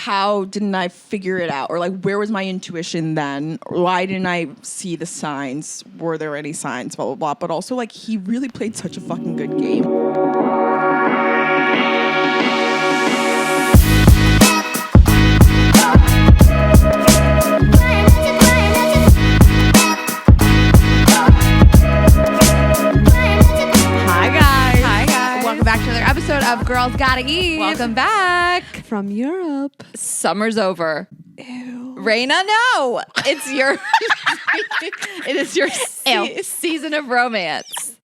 how didn't I figure it out? Or like, where was my intuition then? Why didn't I see the signs? Were there any signs? Blah, blah, blah. But also, like, he really played such a fucking good game. Back to another episode of Girls Gotta Eat. Welcome back from Europe. Summer's over. Ew. Raina, no. It's your it is your season of romance.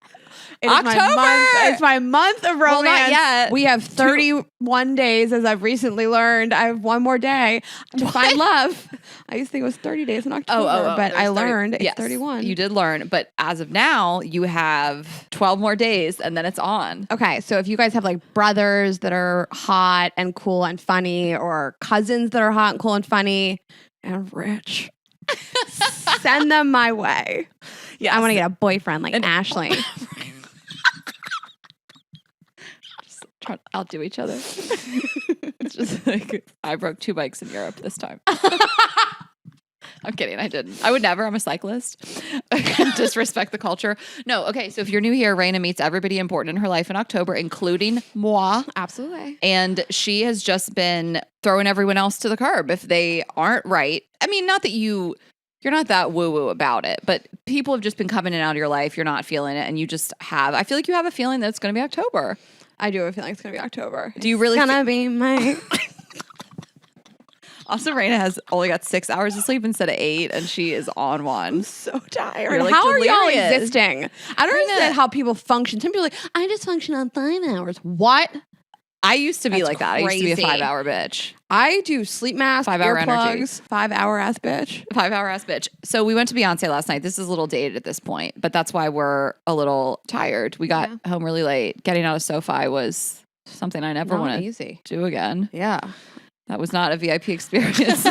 It's my month of romance. Well, not yet. We have 31 days, as I've recently learned. I have one more day to find love. I used to think it was 30 days in October, but I learned it's 31. You did learn, but as of now, you have 12 more days, and then it's on. Okay, so if you guys have like brothers that are hot and cool and funny, or cousins that are hot and cool and funny and rich, send them my way. Yes. I want to get a boyfriend like Ashley. Just outdo each other. It's just like, I broke 2 bikes in Europe this time. I'm kidding. I didn't. I would never. I'm a cyclist. I can disrespect the culture. No. Okay. So if you're new here, Raina meets everybody important in her life in October, including moi. Absolutely. And she has just been throwing everyone else to the curb if they aren't right. I mean, not that you're not that woo-woo about it, but people have just been coming in and out of your life. You're not feeling it. And you just have, I feel like you have a feeling that it's going to be October. I do have a feeling it's going to be October. Do you really? It's going to be my... Also, Raina has only got 6 hours of sleep instead of 8, and she is on one. I'm so tired. You're like how are y'all delirious. existing? I don't understand how people function. Some people are like, I just function on 5 hours. What? I used to be like that. Crazy. I used to be a 5-hour bitch. I do sleep mask, 5-hour energy. 5-hour ass bitch. 5-hour ass bitch. So we went to Beyoncé last night. This is a little dated at this point, but that's why we're a little tired. We got home really late. Getting out of SoFi was something I never want to do again. Yeah. That was not a VIP experience,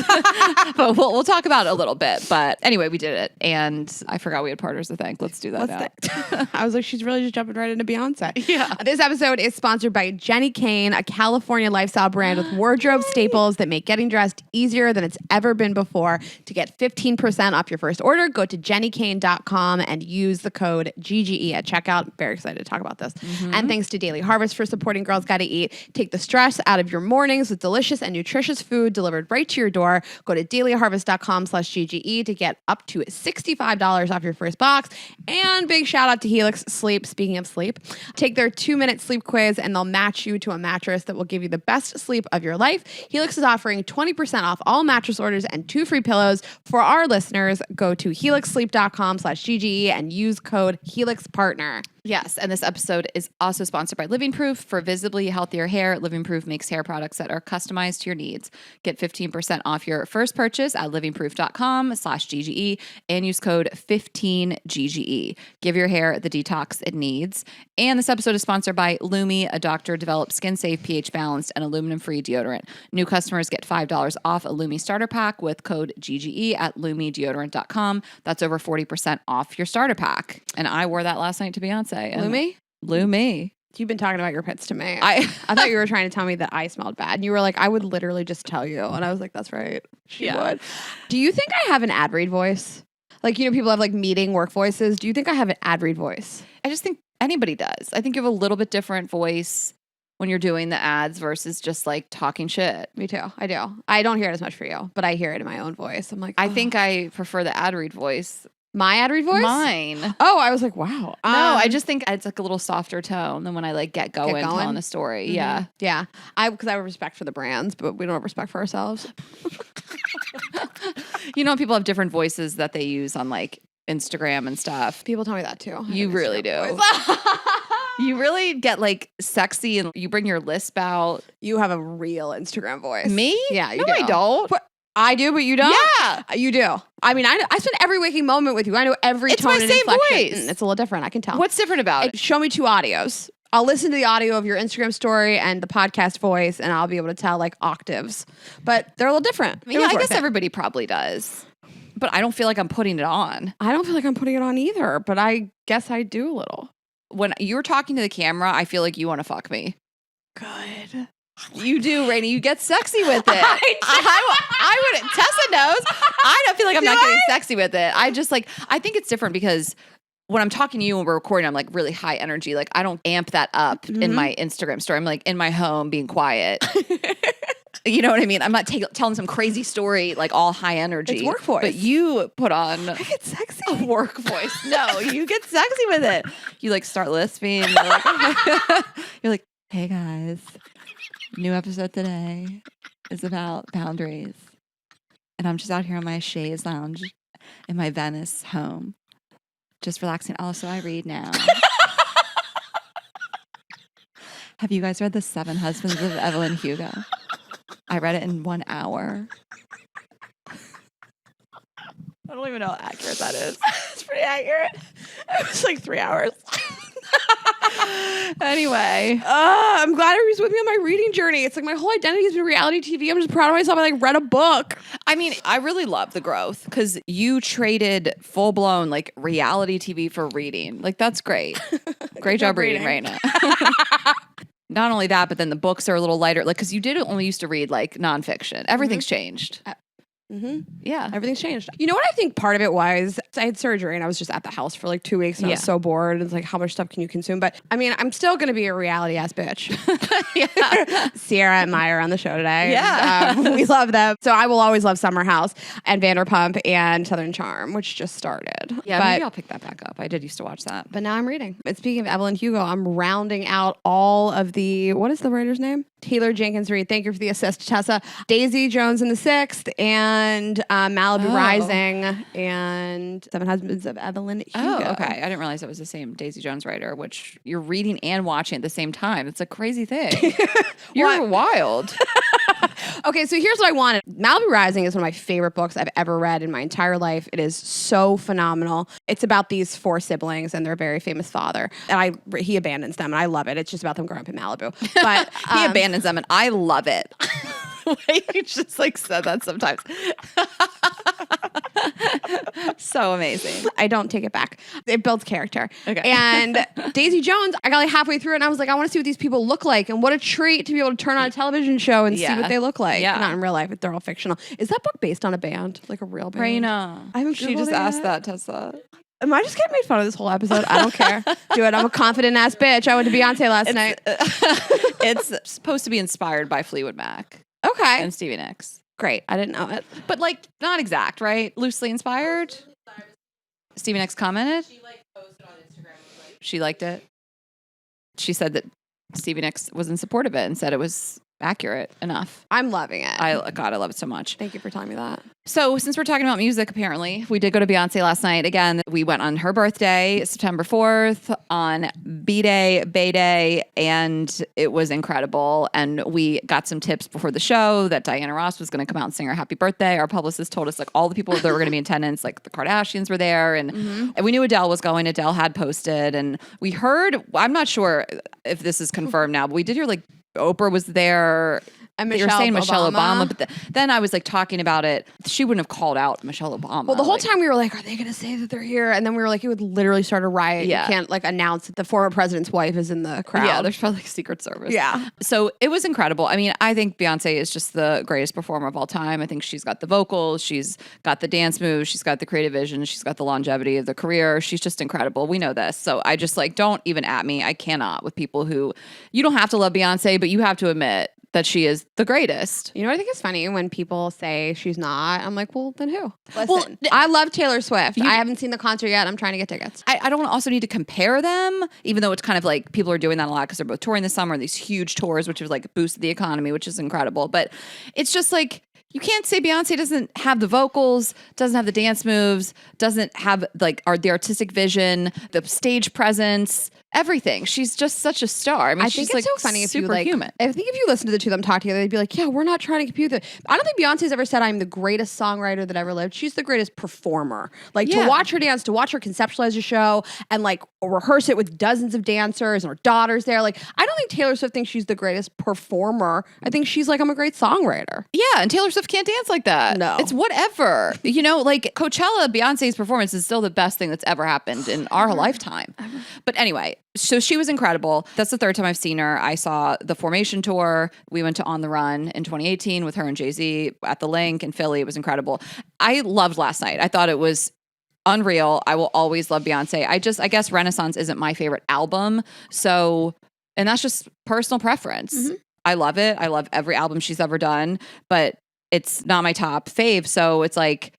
but we'll talk about it a little bit. But anyway, we did it, and I forgot we had partners to thank. Let's do that now. I was like, she's really just jumping right into Beyonce. Yeah. This episode is sponsored by Jenny Kane, a California lifestyle brand with wardrobe staples that make getting dressed easier than it's ever been before. To get 15% off your first order, go to jennykane.com and use the code GGE at checkout. Very excited to talk about this. Mm-hmm. And thanks to Daily Harvest for supporting Girls Gotta Eat. Take the stress out of your mornings with delicious and nutritious food delivered right to your door. Go to dailyharvest.com/GGE to get up to $65 off your first box. And big shout out to Helix Sleep. Speaking of sleep, take their 2-minute sleep quiz and they'll match you to a mattress that will give you the best sleep of your life. Helix is offering 20% off all mattress orders and 2 free pillows. For our listeners, go to helixsleep.com/GGE and use code HelixPartner. Yes, and this episode is also sponsored by Living Proof. For visibly healthier hair, Living Proof makes hair products that are customized to your needs. Get 15% off your first purchase at livingproof.com/GGE and use code 15GGE. Give your hair the detox it needs. And this episode is sponsored by Lumi, a doctor-developed skin-safe, pH-balanced, and aluminum-free deodorant. New customers get $5 off a Lumi starter pack with code GGE at lumideodorant.com. That's over 40% off your starter pack. And I wore that last night to Beyonce. Lumi. You've been talking about your pits to me. I thought you were trying to tell me that I smelled bad. And you were like, I would literally just tell you. And I was like, that's right. She would. Do you think I have an ad read voice? Like, you know, people have like meeting work voices. Do you think I have an ad read voice? I just think anybody does. I think you have a little bit different voice when you're doing the ads versus just like talking shit. Me too. I do. I don't hear it as much for you, but I hear it in my own voice. I'm like, I think I prefer the ad read voice. My ad read voice? Mine. Oh, I was like, wow. No, I just think it's like a little softer tone than when I like get going? Telling a story. Mm-hmm. Yeah. Yeah. Because I have respect for the brands, but we don't have respect for ourselves. You know, people have different voices that they use on like Instagram and stuff. People tell me that too. You really do. You really get like sexy and you bring your lisp out. You have a real Instagram voice. Me? Yeah, you do. I don't. I do, but you don't? Yeah. You do. I mean, I spend every waking moment with you. I know every tone and inflection. It's my same voice. It's a little different. I can tell. What's different about it? Show me 2 audios. I'll listen to the audio of your Instagram story and the podcast voice, and I'll be able to tell like octaves. But they're a little different. I guess everybody probably does. But I don't feel like I'm putting it on. I don't feel like I'm putting it on either, but I guess I do a little. When you're talking to the camera, I feel like you want to fuck me. Good. You do, Rainey. You get sexy with it. I wouldn't. Tessa knows. I don't feel like I'm not getting sexy with it. I just like, I think it's different because when I'm talking to you and we're recording, I'm like really high energy. Like I don't amp that up in my Instagram story. I'm like in my home being quiet. You know what I mean? I'm not telling some crazy story like all high energy. It's work voice. But you put on I get sexy. a work voice. No, you get sexy with it. You like start lisping. You're like, hey guys, new episode today is about boundaries. And I'm just out here on my chaise lounge in my Venice home. Just relaxing. Also, I read now. Have you guys read The 7 Husbands of Evelyn Hugo? I read it in 1 hour. I don't even know how accurate that is. It's pretty accurate. It was like 3 hours. Anyway. I'm glad everybody's with me on my reading journey. It's like my whole identity has been reality TV. I'm just proud of myself. I like read a book. I mean, I really love the growth because you traded full blown like reality TV for reading. Like that's great. Great job reading right now. Not only that, but then the books are a little lighter. Like, because you did only used to read like nonfiction. Everything's changed. Yeah. Everything's changed. You know what I think part of it was? I had surgery and I was just at the house for like 2 weeks and I was so bored. It's like, how much stuff can you consume? But I mean, I'm still going to be a reality ass bitch. Ciara and Maya are on the show today. Yeah. And, we love them. So I will always love Summer House and Vanderpump and Southern Charm, which just started. Yeah, but, maybe I'll pick that back up. I did used to watch that. But now I'm reading. And speaking of Evelyn Hugo, I'm rounding out all of the, what is the writer's name? Taylor Jenkins Reid. Thank you for the assist, Tessa. Daisy Jones in the Sixth and Malibu Rising and 7 Husbands of Evelyn Hugo. Oh, okay. I didn't realize it was the same Daisy Jones writer, which you're reading and watching at the same time. It's a crazy thing. You're wild. Okay, so here's what I wanted. Malibu Rising is one of my favorite books I've ever read in my entire life. It is so phenomenal. It's about these 4 siblings and their very famous father. And he abandons them, and I love it. It's just about them growing up in Malibu. But he abandons them, and I love it. You just like said that sometimes. So amazing. I don't take it back. It builds character. Okay. And Daisy Jones, I got like halfway through it and I was like, I want to see what these people look like. And what a treat to be able to turn on a television show and see what they look like. Yeah. Not in real life, they're all fictional. Is that book based on a band? Like a real band? Raina. I haven't She just Googled it asked yet. that, Tessa. Am I just getting made fun of this whole episode? I don't care. Do it. I'm a confident ass bitch. I went to Beyonce last night. It's supposed to be inspired by Fleetwood Mac Okay. and Stevie Nicks. Great. I didn't know it. But like not exact, right? Loosely inspired. Stevie Nicks commented. She like posted on Instagram. She liked it. She said that Stevie Nicks was in support of it and said it was accurate enough. I'm loving it. I love it so much. Thank you for telling me that. So since we're talking about music, apparently, we did go to Beyonce last night. Again, we went on her birthday, September 4th, on B-Day, Bay Day, and it was incredible. And we got some tips before the show that Diana Ross was going to come out and sing her happy birthday. Our publicist told us like all the people that were going to be in attendance, like the Kardashians were there. And we knew Adele was going. Adele had posted. And we heard, I'm not sure if this is confirmed now, but we did hear like Oprah was there. And They were saying Michelle Obama, but then I was like talking about it. She wouldn't have called out Michelle Obama. Well, the whole time we were like, are they going to say that they're here? And then we were like, it would literally start a riot. Yeah. You can't like announce that the former president's wife is in the crowd. Yeah, there's probably like Secret Service. Yeah. So it was incredible. I mean, I think Beyonce is just the greatest performer of all time. I think she's got the vocals, she's got the dance moves, she's got the creative vision, she's got the longevity of the career. She's just incredible. We know this. So I just like, don't even at me. I cannot with people who, you don't have to love Beyonce, but you have to admit that she is the greatest. You know what I think is funny? When people say she's not, I'm like, well, then who? Listen, I love Taylor Swift. I haven't seen the concert yet. I'm trying to get tickets. I don't also need to compare them, even though it's kind of like people are doing that a lot because they're both touring this summer, these huge tours, which have like boosted the economy, which is incredible. But it's just like, you can't say Beyonce doesn't have the vocals, doesn't have the dance moves, doesn't have like the artistic vision, the stage presence, everything. She's just such a star. I mean, I she's think it's like so funny if you superhuman. like. I think if you listen to the two of them talk together, they'd be like, "Yeah, we're not trying to compete with it." I don't think Beyonce's ever said I'm the greatest songwriter that ever lived. She's the greatest performer. Like to watch her dance, to watch her conceptualize a show, and like rehearse it with dozens of dancers and her daughters there. Like I don't think Taylor Swift thinks she's the greatest performer. I think she's like, I'm a great songwriter. Yeah, and Taylor Swift can't dance like that. No. It's whatever. You know, like Coachella, Beyonce's performance is still the best thing that's ever happened in our lifetime. But anyway, So she was incredible. That's the third time I've seen her. I saw the Formation tour. We went to On the Run in 2018 with her and Jay-Z at the Link in Philly. It was incredible. I loved last night. I thought it was unreal. I will always love Beyonce. I guess Renaissance isn't my favorite album. So, and that's just personal preference. Mm-hmm. I love it. I love every album she's ever done, but it's not my top fave. So it's like,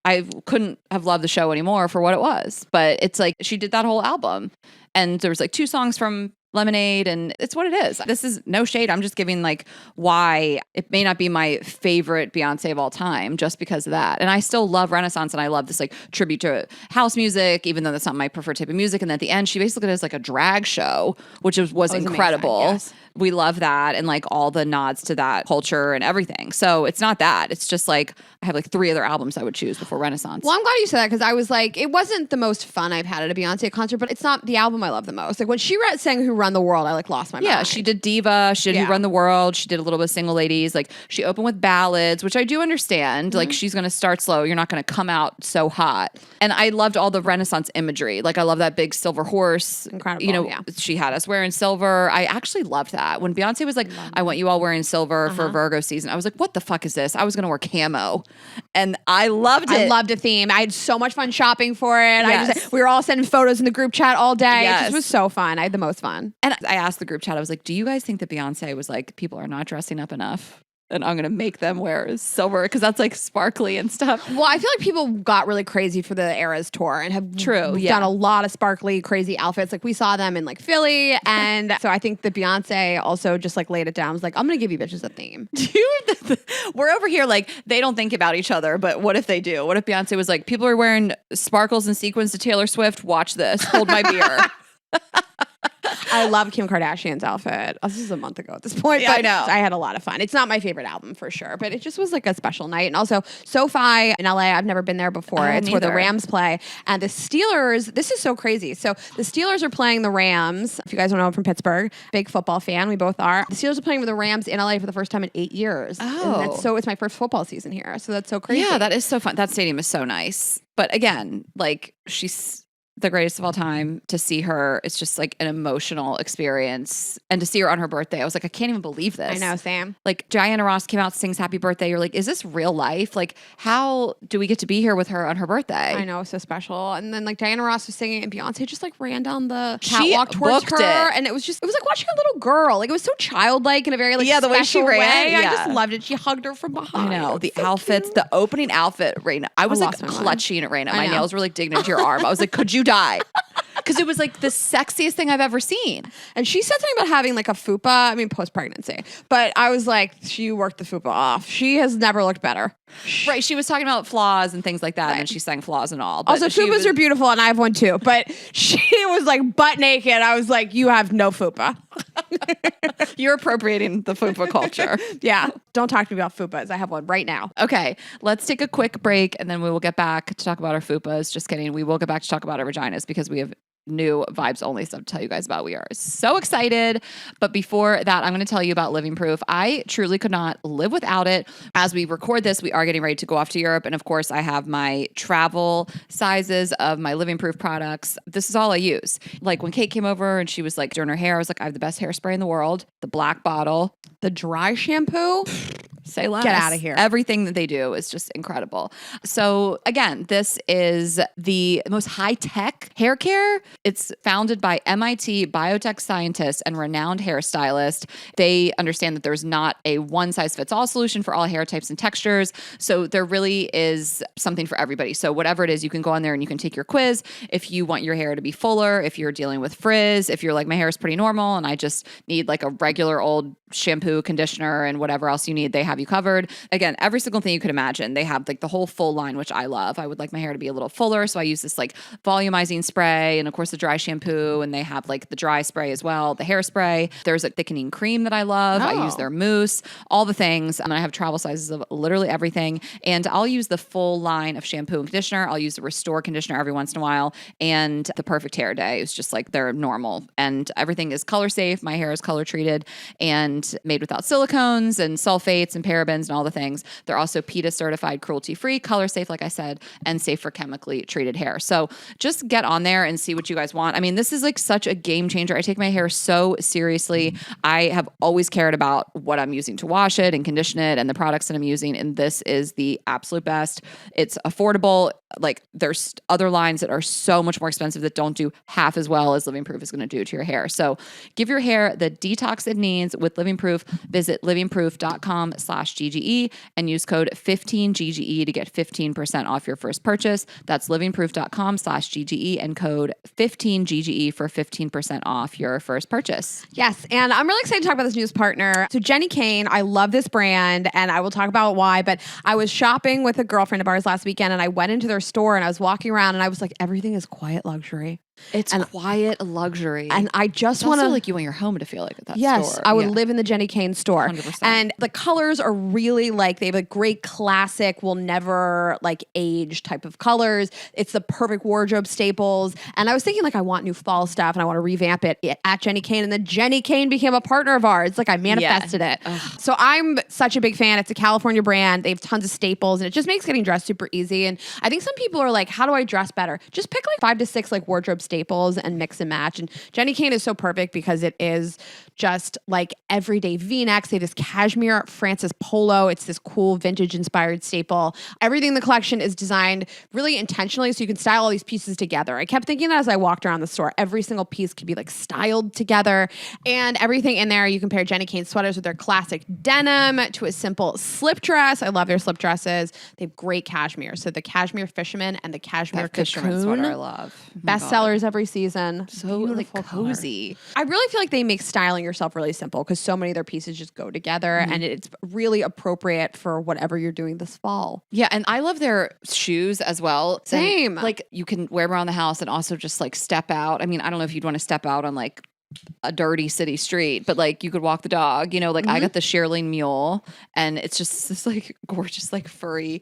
I couldn't have loved the show anymore for what it was. But it's like, she did that whole album. And there was like 2 songs from Lemonade, and it's what it is. This is no shade. I'm just giving like why it may not be my favorite Beyonce of all time just because of that. And I still love Renaissance, and I love this like tribute to house music, even though that's not my preferred type of music. And then at the end, she basically does like a drag show, which was incredible. Amazing, yes. We love that, and like all the nods to that culture and everything. So it's not that. It's just like I have like 3 other albums I would choose before Renaissance. Well, I'm glad you said that because I was like, it wasn't the most fun I've had at a Beyonce concert, but it's not the album I love the most. Like when she sang Who Run the World, I like lost my mind. Yeah, she did Diva. She did Who Run the World. She did a little bit of Single Ladies. Like she opened with ballads, which I do understand. Like she's going to start slow. You're not going to come out so hot. And I loved all the Renaissance imagery. Like I love that big silver horse. Incredible. You know, she had us wearing silver. I actually loved that. When Beyonce was like, I want you all wearing silver for Virgo season. I was like, what the fuck is this? I was going to wear camo. And I loved it. I loved a theme. I had so much fun shopping for it. Yes. We were all sending photos in the group chat all day. Yes. It just was so fun. I had the most fun. And I asked the group chat, I was like, do you guys think that Beyonce was like, people are not dressing up enough? And I'm going to make them wear silver because that's like sparkly and stuff. Well, I feel like people got really crazy for the Eras tour and have done a lot of sparkly, crazy outfits. Like we saw them in like Philly. And so I think the Beyonce also just like laid it down. I was like, I'm going to give you bitches a theme. We're over here like they don't think about each other, but what if they do? What if Beyonce was like, people are wearing sparkles and sequins to Taylor Swift? Watch this. Hold my beer. I love Kim Kardashian's outfit. This is a month ago at this point. Yeah, but I know. I had a lot of fun. It's not my favorite album for sure, but it just was like a special night. And also SoFi in LA, I've never been there before. It's where the Rams play. And the Steelers, this is so crazy. So the Steelers are playing the Rams. If you guys don't know, I'm from Pittsburgh. Big football fan. We both are. The Steelers are playing with the Rams in LA for the first time in 8 years. Oh. And it's my first football season here. So that's so crazy. Yeah, that is so fun. That stadium is so nice. But again, like she's the greatest of all time. To see her, it's just like an emotional experience. And to see her on her birthday, I was like, I can't even believe this. I know, Sam. Like Diana Ross came out, sings happy birthday. You're like, is this real life? Like, how do we get to be here with her on her birthday? I know, so special. And then like Diana Ross was singing and Beyonce just like ran down the catwalk towards her. And it was like watching a little girl. Like it was so childlike in a very like the way she ran. way. Yeah. I just loved it. She hugged her from behind. I know. The so outfits, cute. the opening outfit, Raina. I was like lost my mind. clutching at Raina. My know. nails were like digging into your arm. I was like, could you die? Because it was like the sexiest thing I've ever seen. And she said something about having like a fupa, I mean post-pregnancy. But I was like, she worked the fupa off. She has never looked better. Right. She was talking about flaws and things like that. And then she sang flaws and all. But Also, fupas are beautiful and I have one too. But she was like butt naked. I was like, you have no fupa. You're appropriating the fupa culture. Yeah. Don't talk to me about fupas. I have one right now. Okay, let's take a quick break and then we will get back to talk about our fupas. Just kidding. We will get back to talk about our vaginas because we have new vibes only stuff to tell you guys about. We are so excited. But before that, I'm going to tell you about Living Proof. I truly could not live without it. As we record this, we are getting ready to go off to Europe. And of course, I have my travel sizes of my Living Proof products. This is all I use. Like when Kate came over and she was like doing her hair, I was like, I have the best hairspray in the world. The black bottle. The dry shampoo. Say less. Get outta here. Everything that they do is just incredible. So again, this is the most high-tech hair care. It's founded by MIT biotech scientists and renowned hairstylists. They understand that there's not a one-size-fits-all solution for all hair types and textures. So there really is something for everybody. So whatever it is, you can go on there and you can take your quiz. If you want your hair to be fuller, if you're dealing with frizz, if you're like, my hair is pretty normal and I just need like a regular old shampoo, conditioner, and whatever else you need, they have you covered. Again, every single thing you could imagine. They have like the whole full line, which I love. I would like my hair to be a little fuller, so I use this like volumizing spray and of course the dry shampoo, and they have like the dry spray as well, the hairspray. There's a thickening cream that I love. I use their mousse, all the things. And I have travel sizes of literally everything. And I'll use the full line of shampoo and conditioner. I'll use the Restore conditioner every once in a while. And the Perfect Hair Day is just like they're normal. And everything is color safe. My hair is color treated and made without silicones and sulfates and parabens and all the things. They're also PETA certified, cruelty free, color safe, like I said, and safe for chemically treated hair. So just get on there and see what you guys want. I mean, this is like such a game changer. I take my hair so seriously. I have always cared about what I'm using to wash it and condition it and the products that I'm using. And this is the absolute best. It's affordable. Like there's other lines that are so much more expensive that don't do half as well as Living Proof is going to do to your hair. So give your hair the detox it needs with Living Proof. Visit livingproof.com/GGE and use code 15GGE to get 15% off your first purchase. That's livingproof.com/GGE and code 15GGE for 15% off your first purchase. Yes, and I'm really excited to talk about this newest partner. So Jenny Kane, I love this brand, and I will talk about why, but I was shopping with a girlfriend of ours last weekend, and I went into their store, and I was walking around, and I was like, everything is quiet luxury. It's quiet luxury. And I just want want to like you want your home to feel like at that store. Yes, I would live in the Jenny Kane store. 100%. And the colors are really like, they have a great classic, will never like age type of colors. It's the perfect wardrobe staples. And I was thinking like, I want new fall stuff and I want to revamp it at Jenny Kane. And then Jenny Kane became a partner of ours. Like I manifested it. Ugh. So I'm such a big fan. It's a California brand. They have tons of staples and it just makes getting dressed super easy. And I think some people are like, how do I dress better? Just pick like 5 to 6 like wardrobe staples and mix and match. And Jenny Kane is so perfect because it is just like everyday V-necks. They have this cashmere Francis polo. It's this cool vintage inspired staple. Everything in the collection is designed really intentionally so you can style all these pieces together. I kept thinking that as I walked around the store, every single piece could be like styled together, and everything in there, you compare Jenny Kane sweaters with their classic denim to a simple slip dress. I love their slip dresses. They have great cashmere. So the cashmere fisherman and the cashmere fisherman sweater I love. Best sellers every season. So like cozy. I really feel like they make styling yourself really simple because so many of their pieces just go together and it's really appropriate for whatever you're doing this fall. Yeah, and I love their shoes as well. Same. And, like you can wear them around the house and also just like step out. I mean, I don't know if you'd want to step out on like a dirty city street, but like you could walk the dog, you know, like I got the Shearling Mule and it's just this like gorgeous, like furry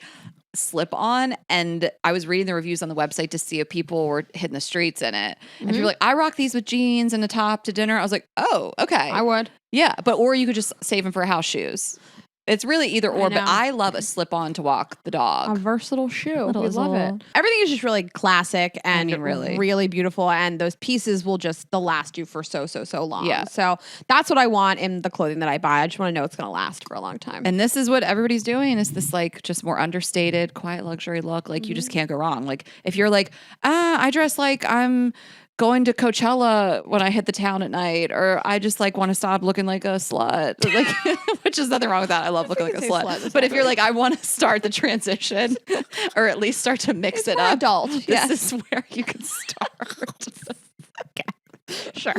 slip on. And I was reading the reviews on the website to see if people were hitting the streets in it. And people were like, I rock these with jeans and a top to dinner. I was like, oh, okay. I would. Yeah. But, or you could just save them for house shoes. It's really either or, but I love a slip-on to walk the dog. A versatile shoe. We love it. Everything is just really classic and really beautiful, and those pieces will just they'll last you for so long. Yeah. So that's what I want in the clothing that I buy. I just want to know it's going to last for a long time. And this is what everybody's doing is this like just more understated, quiet luxury look. Like you just can't go wrong. Like if you're like, I dress like I'm going to Coachella when I hit the town at night, or I just like want to stop looking like a slut, like, which is nothing wrong with that. I love looking like a slut. But if you're like, I want to start the transition or at least start to mix it up. Adult. This is where you can start. Okay. Sure.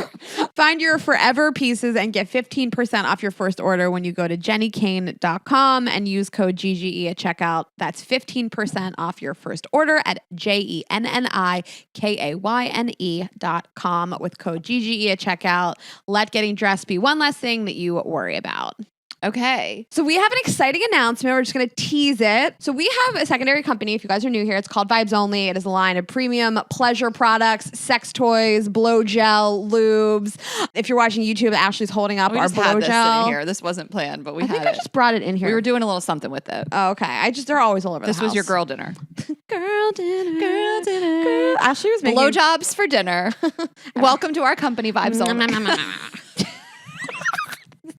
Find your forever pieces and get 15% off your first order when you go to jennykane.com and use code GGE at checkout. That's 15% off your first order at JENNIKAYNE.com with code GGE at checkout. Let getting dressed be one less thing that you worry about. Okay. So we have an exciting announcement. We're just going to tease it. So we have a secondary company. If you guys are new here, it's called Vibes Only. It is a line of premium pleasure products, sex toys, blow gel, lubes. If you're watching YouTube, Ashley's holding up our blow gel. In here. This wasn't planned, but I think I just brought it in here. We were doing a little something with it. Oh, okay. They're always all over this the house. Was your girl dinner. Girl dinner. Ashley was making blowjobs for dinner. Welcome to our company, Vibes Only.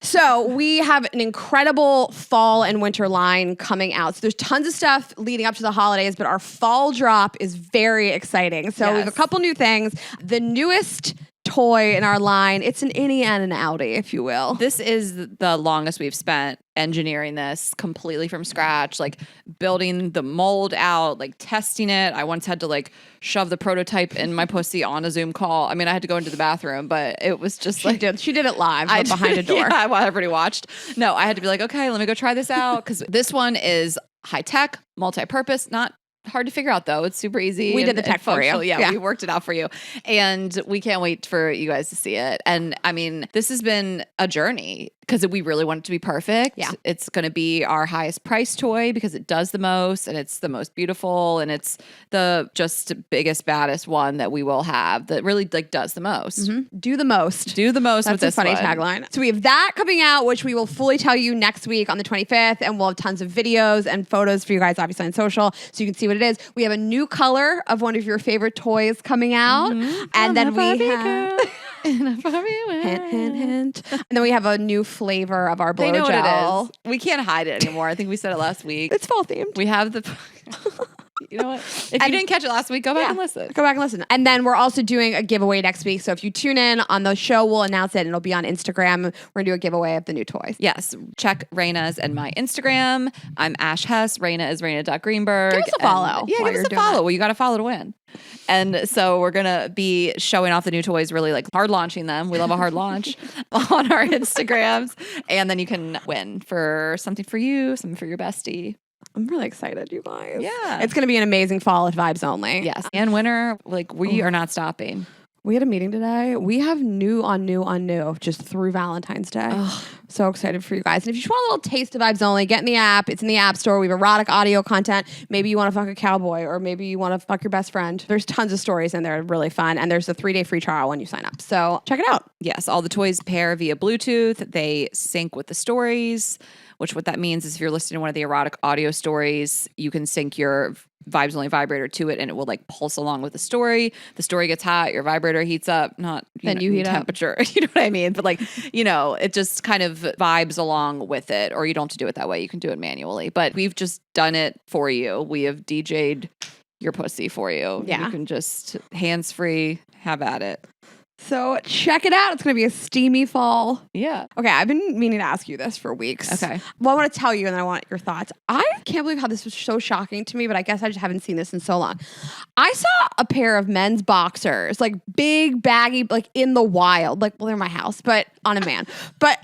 So we have an incredible fall and winter line coming out. So there's tons of stuff leading up to the holidays, but our fall drop is very exciting. So we have a couple new things. The newest toy in our line, it's an innie and an outie, if you will. This is the longest we've spent engineering this completely from scratch, like building the mold out, like testing it. I once had to like shove the prototype in my pussy on a Zoom call. I mean, I had to go into the bathroom, but it was just she did it live behind a door. Yeah, while everybody watched. No, I had to be like, okay, let me go try this out because this one is high tech, multi-purpose, not hard to figure out though. It's super easy. We did the tech for you. Yeah, we worked it out for you. And we can't wait for you guys to see it. And I mean, this has been a journey. because we really want it to be perfect. Yeah. It's going to be our highest price toy because it does the most and it's the most beautiful and it's the just biggest, baddest one that we will have that really like does the most. Do the most. Do the most That's with this a funny one. tagline. So we have that coming out, which we will fully tell you next week on the 25th, and we'll have tons of videos and photos for you guys, obviously on social, so you can see what it is. We have a new color of one of your favorite toys coming out, and then we have. Hint, hint, hint. And then we have a new flavor of our blow They know gel. what it is. We can't hide it anymore. I think we said it last week. It's fall themed. We have the. You know what? If you didn't catch it last week, go back and listen. Go back and listen. And then we're also doing a giveaway next week. So if you tune in on the show, we'll announce it and it'll be on Instagram. We're going to do a giveaway of the new toys. Yes. Check Raina's and my Instagram. I'm Ash Hess. Raina is Raina.Greenberg. Give us a follow And, yeah, while give us you're a doing follow. that. Well, you got to follow to win. And so we're going to be showing off the new toys, really like hard launching them. We love a hard launch on our Instagrams. And then you can win for something for you, something for your bestie. I'm really excited, you guys. Yeah. It's going to be an amazing fall at Vibes Only. Yes. And winter, like we are not stopping. We had a meeting today. We have new on new just through Valentine's Day. So excited for you guys. And if you just want a little taste of Vibes Only, get in the app. It's in the App Store. We have erotic audio content. Maybe you want to fuck a cowboy or maybe you want to fuck your best friend. There's tons of stories in there. Really fun. And there's a 3-day free trial when you sign up. So check it out. Yes, all the toys pair via Bluetooth. They sync with the stories, which what that means is if you're listening to one of the erotic audio stories, you can sync your Vibes Only vibrator to it and it will like pulse along with the story. The story gets hot, your vibrator heats up, not Then you heat up. temperature. You know what I mean? But like, you know, it just kind of vibes along with it, or you don't have to do it that way. You can do it manually. But we've just done it for you. We have DJ'd your pussy for you. Yeah. You can just hands-free have at it. So check it out. It's going to be a steamy fall. Yeah. Okay, I've been meaning to ask you this for weeks. Okay. Well, I want to tell you and then I want your thoughts. I can't believe how this was so shocking to me, but I guess I just haven't seen this in so long. I saw a pair of men's boxers, like big, baggy, like in the wild. Like, well, they're in my house, but on a man. But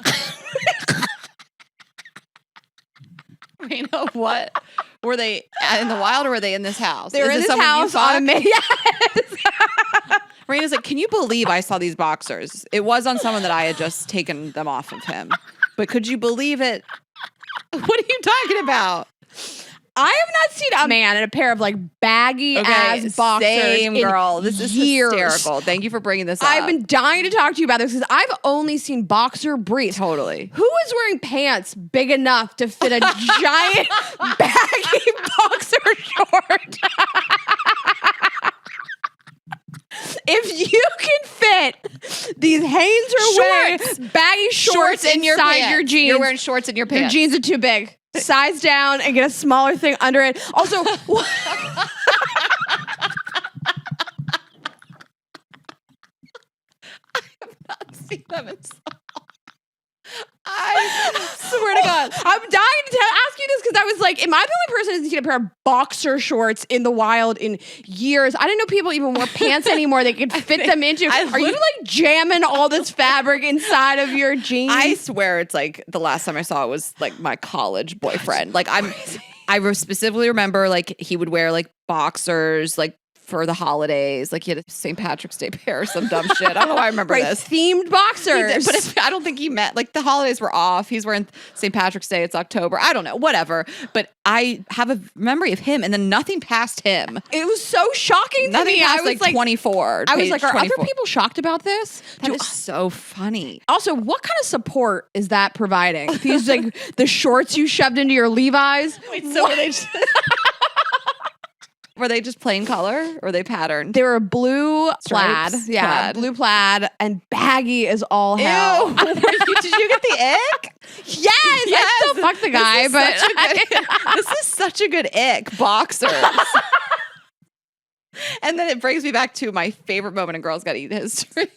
You know what? Were they in the wild or were they in this house? they were Is in this this someone you house on a fucked? man. Yes. Raina's like, can you believe I saw these boxers? It was on someone that I had just taken them off of him. But could you believe it? What are you talking about? I have not seen a man in a pair of like baggy ass boxers. Same in girl. This is years. hysterical. Thank you for bringing this up. I've been dying to talk to you about this because I've only seen boxer briefs. totally. Who is wearing pants big enough to fit a giant baggy boxer short? If you can fit these Hanes or Shorts. baggy shorts in your inside pants. your jeans, You're wearing shorts in your your pants. jeans are too big. Size down and get a smaller thing under it. Also, See them in I swear to God. I'm dying to ask you this because I was like, am I the only person who's seen a pair of boxer shorts in the wild in years? I didn't know people even wore pants anymore they could fit them into. Are you like jamming all this fabric inside of your jeans? I swear it's like the last time I saw it was like my college boyfriend. Like I specifically remember like he would wear like boxers like for the holidays. Like he had a St. Patrick's Day pair or some dumb shit. I don't know why I remember right, this. themed boxers. But I don't think he meant like the holidays were off. He's wearing St. Patrick's Day. It's October. I don't know. Whatever. But I have a memory of him and then nothing past him. It was so shocking to Nothing me. past I was like 24. I was page like, are 24. other people shocked about this? That is so funny. Also, what kind of support is that providing? These like the shorts you shoved into your Levi's? Wait, so were they just plain color or were they patterned? They were blue plaid. Stripes? Yeah, Plaid. blue plaid and baggy as all hell. Ew. Did you get the ick? Yes, I still fuck the guy, but This is such a good ick. Boxers. And then it brings me back to my favorite moment in Girls Gotta Eat history.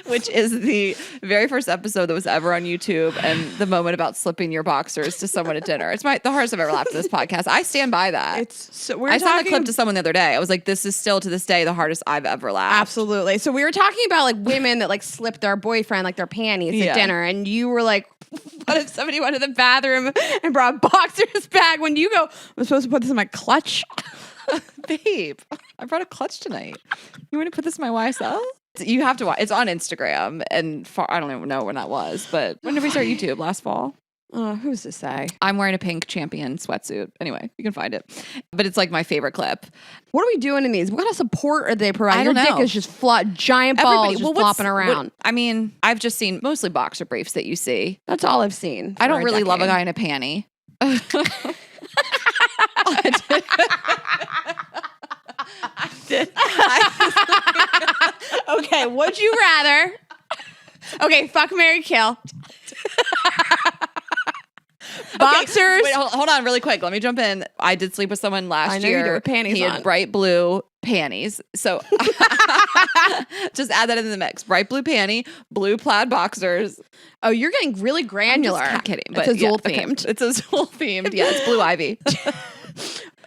Which is the very first episode that was ever on YouTube, and the moment about slipping your boxers to someone at dinner. It's the hardest I've ever laughed at this podcast. I stand by that. it's so we're I saw the talking clip to someone the other day. I was like, this is still to this day the hardest I've ever laughed. absolutely. So we were talking about like women that like slipped their boyfriend like their panties Yeah. at dinner, and you were like, what if somebody went to the bathroom and brought boxers back? When you go, I'm supposed to put this in my clutch. Babe, I brought a clutch tonight. You want to put this in my YSL? You have to watch. It's on Instagram, and I don't even know when that was, but when did we start YouTube? Last fall. Who's to say? I'm wearing a pink Champion sweatsuit. Anyway, you can find it. But it's like my favorite clip. What are we doing in these? What kind of support are they providing? I don't Your know. dick is just giant balls just flopping around. I mean, I've just seen mostly boxer briefs that you see. That's all I've seen. I don't really love a guy in a panty. I did. Okay, would you rather? Okay, fuck, marry, kill. Boxers. Wait, hold on really quick. Let me jump in. I did sleep with someone last year. You did with panties He on. had bright blue panties. So just add that into the mix. Bright blue panty, blue plaid boxers. Oh, you're getting really granular. I'm just kidding. It's Azul themed. Okay. It's Azul themed. Yeah, it's blue ivy.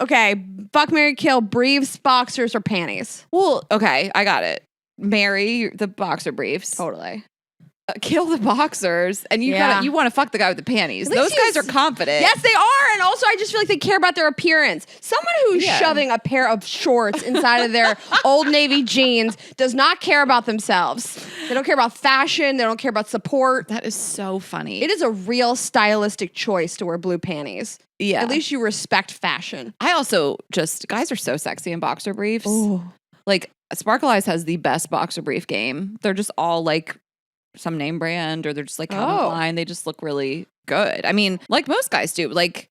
Okay, fuck, marry, kill, briefs, boxers, or panties. Well, okay, I got it. Marry the boxer briefs. Totally. Kill the boxers, and you want to fuck the guy with the panties. At least Those guys are confident. Yes, they are. And also, I just feel like they care about their appearance. Someone who's shoving a pair of shorts inside of their Old Navy jeans does not care about themselves. They don't care about fashion. They don't care about support. That is so funny. It is a real stylistic choice to wear blue panties. Yeah. At least you respect fashion. I also guys are so sexy in boxer briefs. Oh. Like Sparkle Eyes has the best boxer brief game. They're just all like some name brand, or they're just like Calvin Klein. They just look really good. I mean, like most guys do. Like,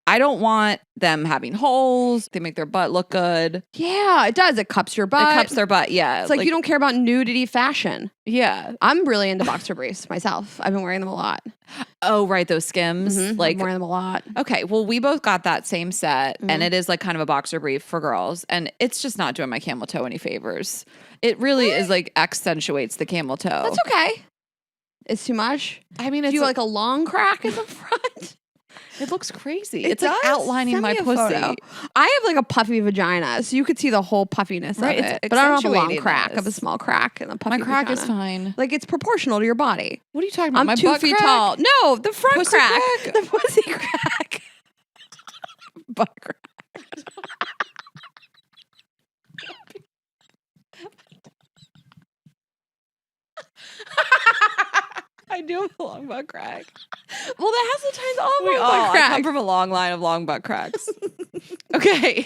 I don't want them having holes. They make their butt look good. Yeah, it does. It cups your butt. It cups their butt. Yeah. It's like you don't care about nudity fashion. Yeah. I'm really into boxer briefs myself. I've been wearing them a lot. Oh, right. Those Skims. Like, I'm wearing them a lot. okay. Well, we both got that same set, and it is like kind of a boxer brief for girls, and it's just not doing my camel toe any favors. It really is like accentuates the camel toe. That's okay. It's too much. I mean, Do it's you like a long crack in the front? it looks crazy. It It's like does? outlining Send my me a pussy. photo. I have like a puffy vagina, so you could see the whole puffiness Right, of it's it. But I don't have a long accentuating crack. I have a this. small crack and a puffy My crack vagina. is fine. Like it's proportional to your body. What are you talking about? I'm My 2 butt feet crack? tall. No, the front Pussy crack. crack? The pussy crack. Butt crack. I do have a long butt crack. Well, that has the times all We my all. butt I crack. come from a long line of long butt cracks. Okay.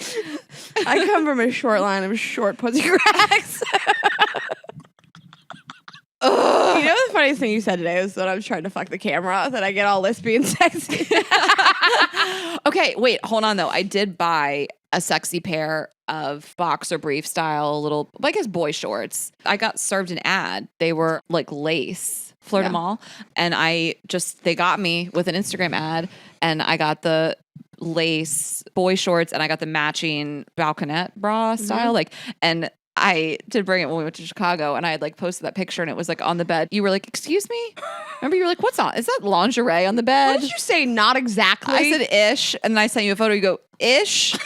I come from a short line of short pussy cracks. You know the funniest thing you said today was that I was trying to fuck the camera, that I get all lispy and sexy. Okay, wait, hold on though. I did buy a sexy pair of boxer brief style little, I guess, boy shorts. I got served an ad. They were like lace, Fleur de Mal. And they got me with an Instagram ad, and I got the lace boy shorts, and I got the matching balconette bra style. And I did bring it when we went to Chicago, and I had like posted that picture, and it was like on the bed. You were like, "Excuse me?" Remember, you were like, "What's on? Is that lingerie on the bed?" What did you say? Not exactly. I said ish, and then I sent you a photo. You go, ish?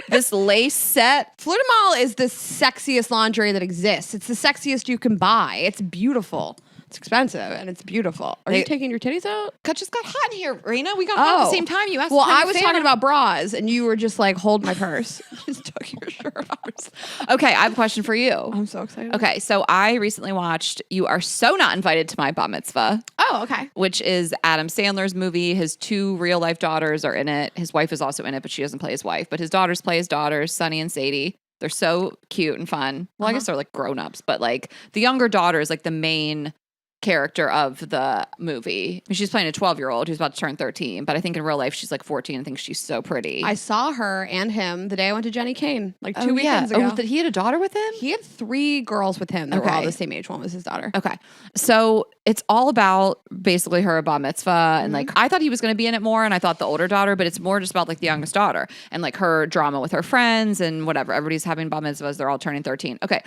This lace set? Fleur de Mal is the sexiest lingerie that exists. It's the sexiest you can buy. It's beautiful. It's expensive and it's beautiful. Are you taking your titties out? It just got hot in here, Raina. We got hot at the same time. You asked. Well, to turn I the was fan talking on. about bras, and you were just like, hold my purse. Just took your shirt off. Okay, I have a question for you. I'm so excited. Okay, so I recently watched You Are So Not Invited to My Bat Mitzvah, Oh, okay. which is Adam Sandler's movie. His 2 real life daughters are in it. His wife is also in it, but she doesn't play his wife. But his daughters play his daughters, Sunny and Sadie. They're so cute and fun. Well, I guess they're like grown-ups, but like the younger daughter is like the main character of the movie. I mean, she's playing a 12-year-old who's about to turn 13, but I think in real life she's like 14 and thinks she's so pretty. I saw her and him the day I went to Jenny Kane, like 2 weekends ago. Oh, he had a daughter with him? He had 3 girls with him that were all Okay. the same age. One was his daughter. Okay. So it's all about basically her bar mitzvah. And like, I thought he was going to be in it more, and I thought the older daughter, but it's more just about like the youngest daughter and like her drama with her friends and whatever. Everybody's having bar mitzvahs. They're all turning 13. Okay.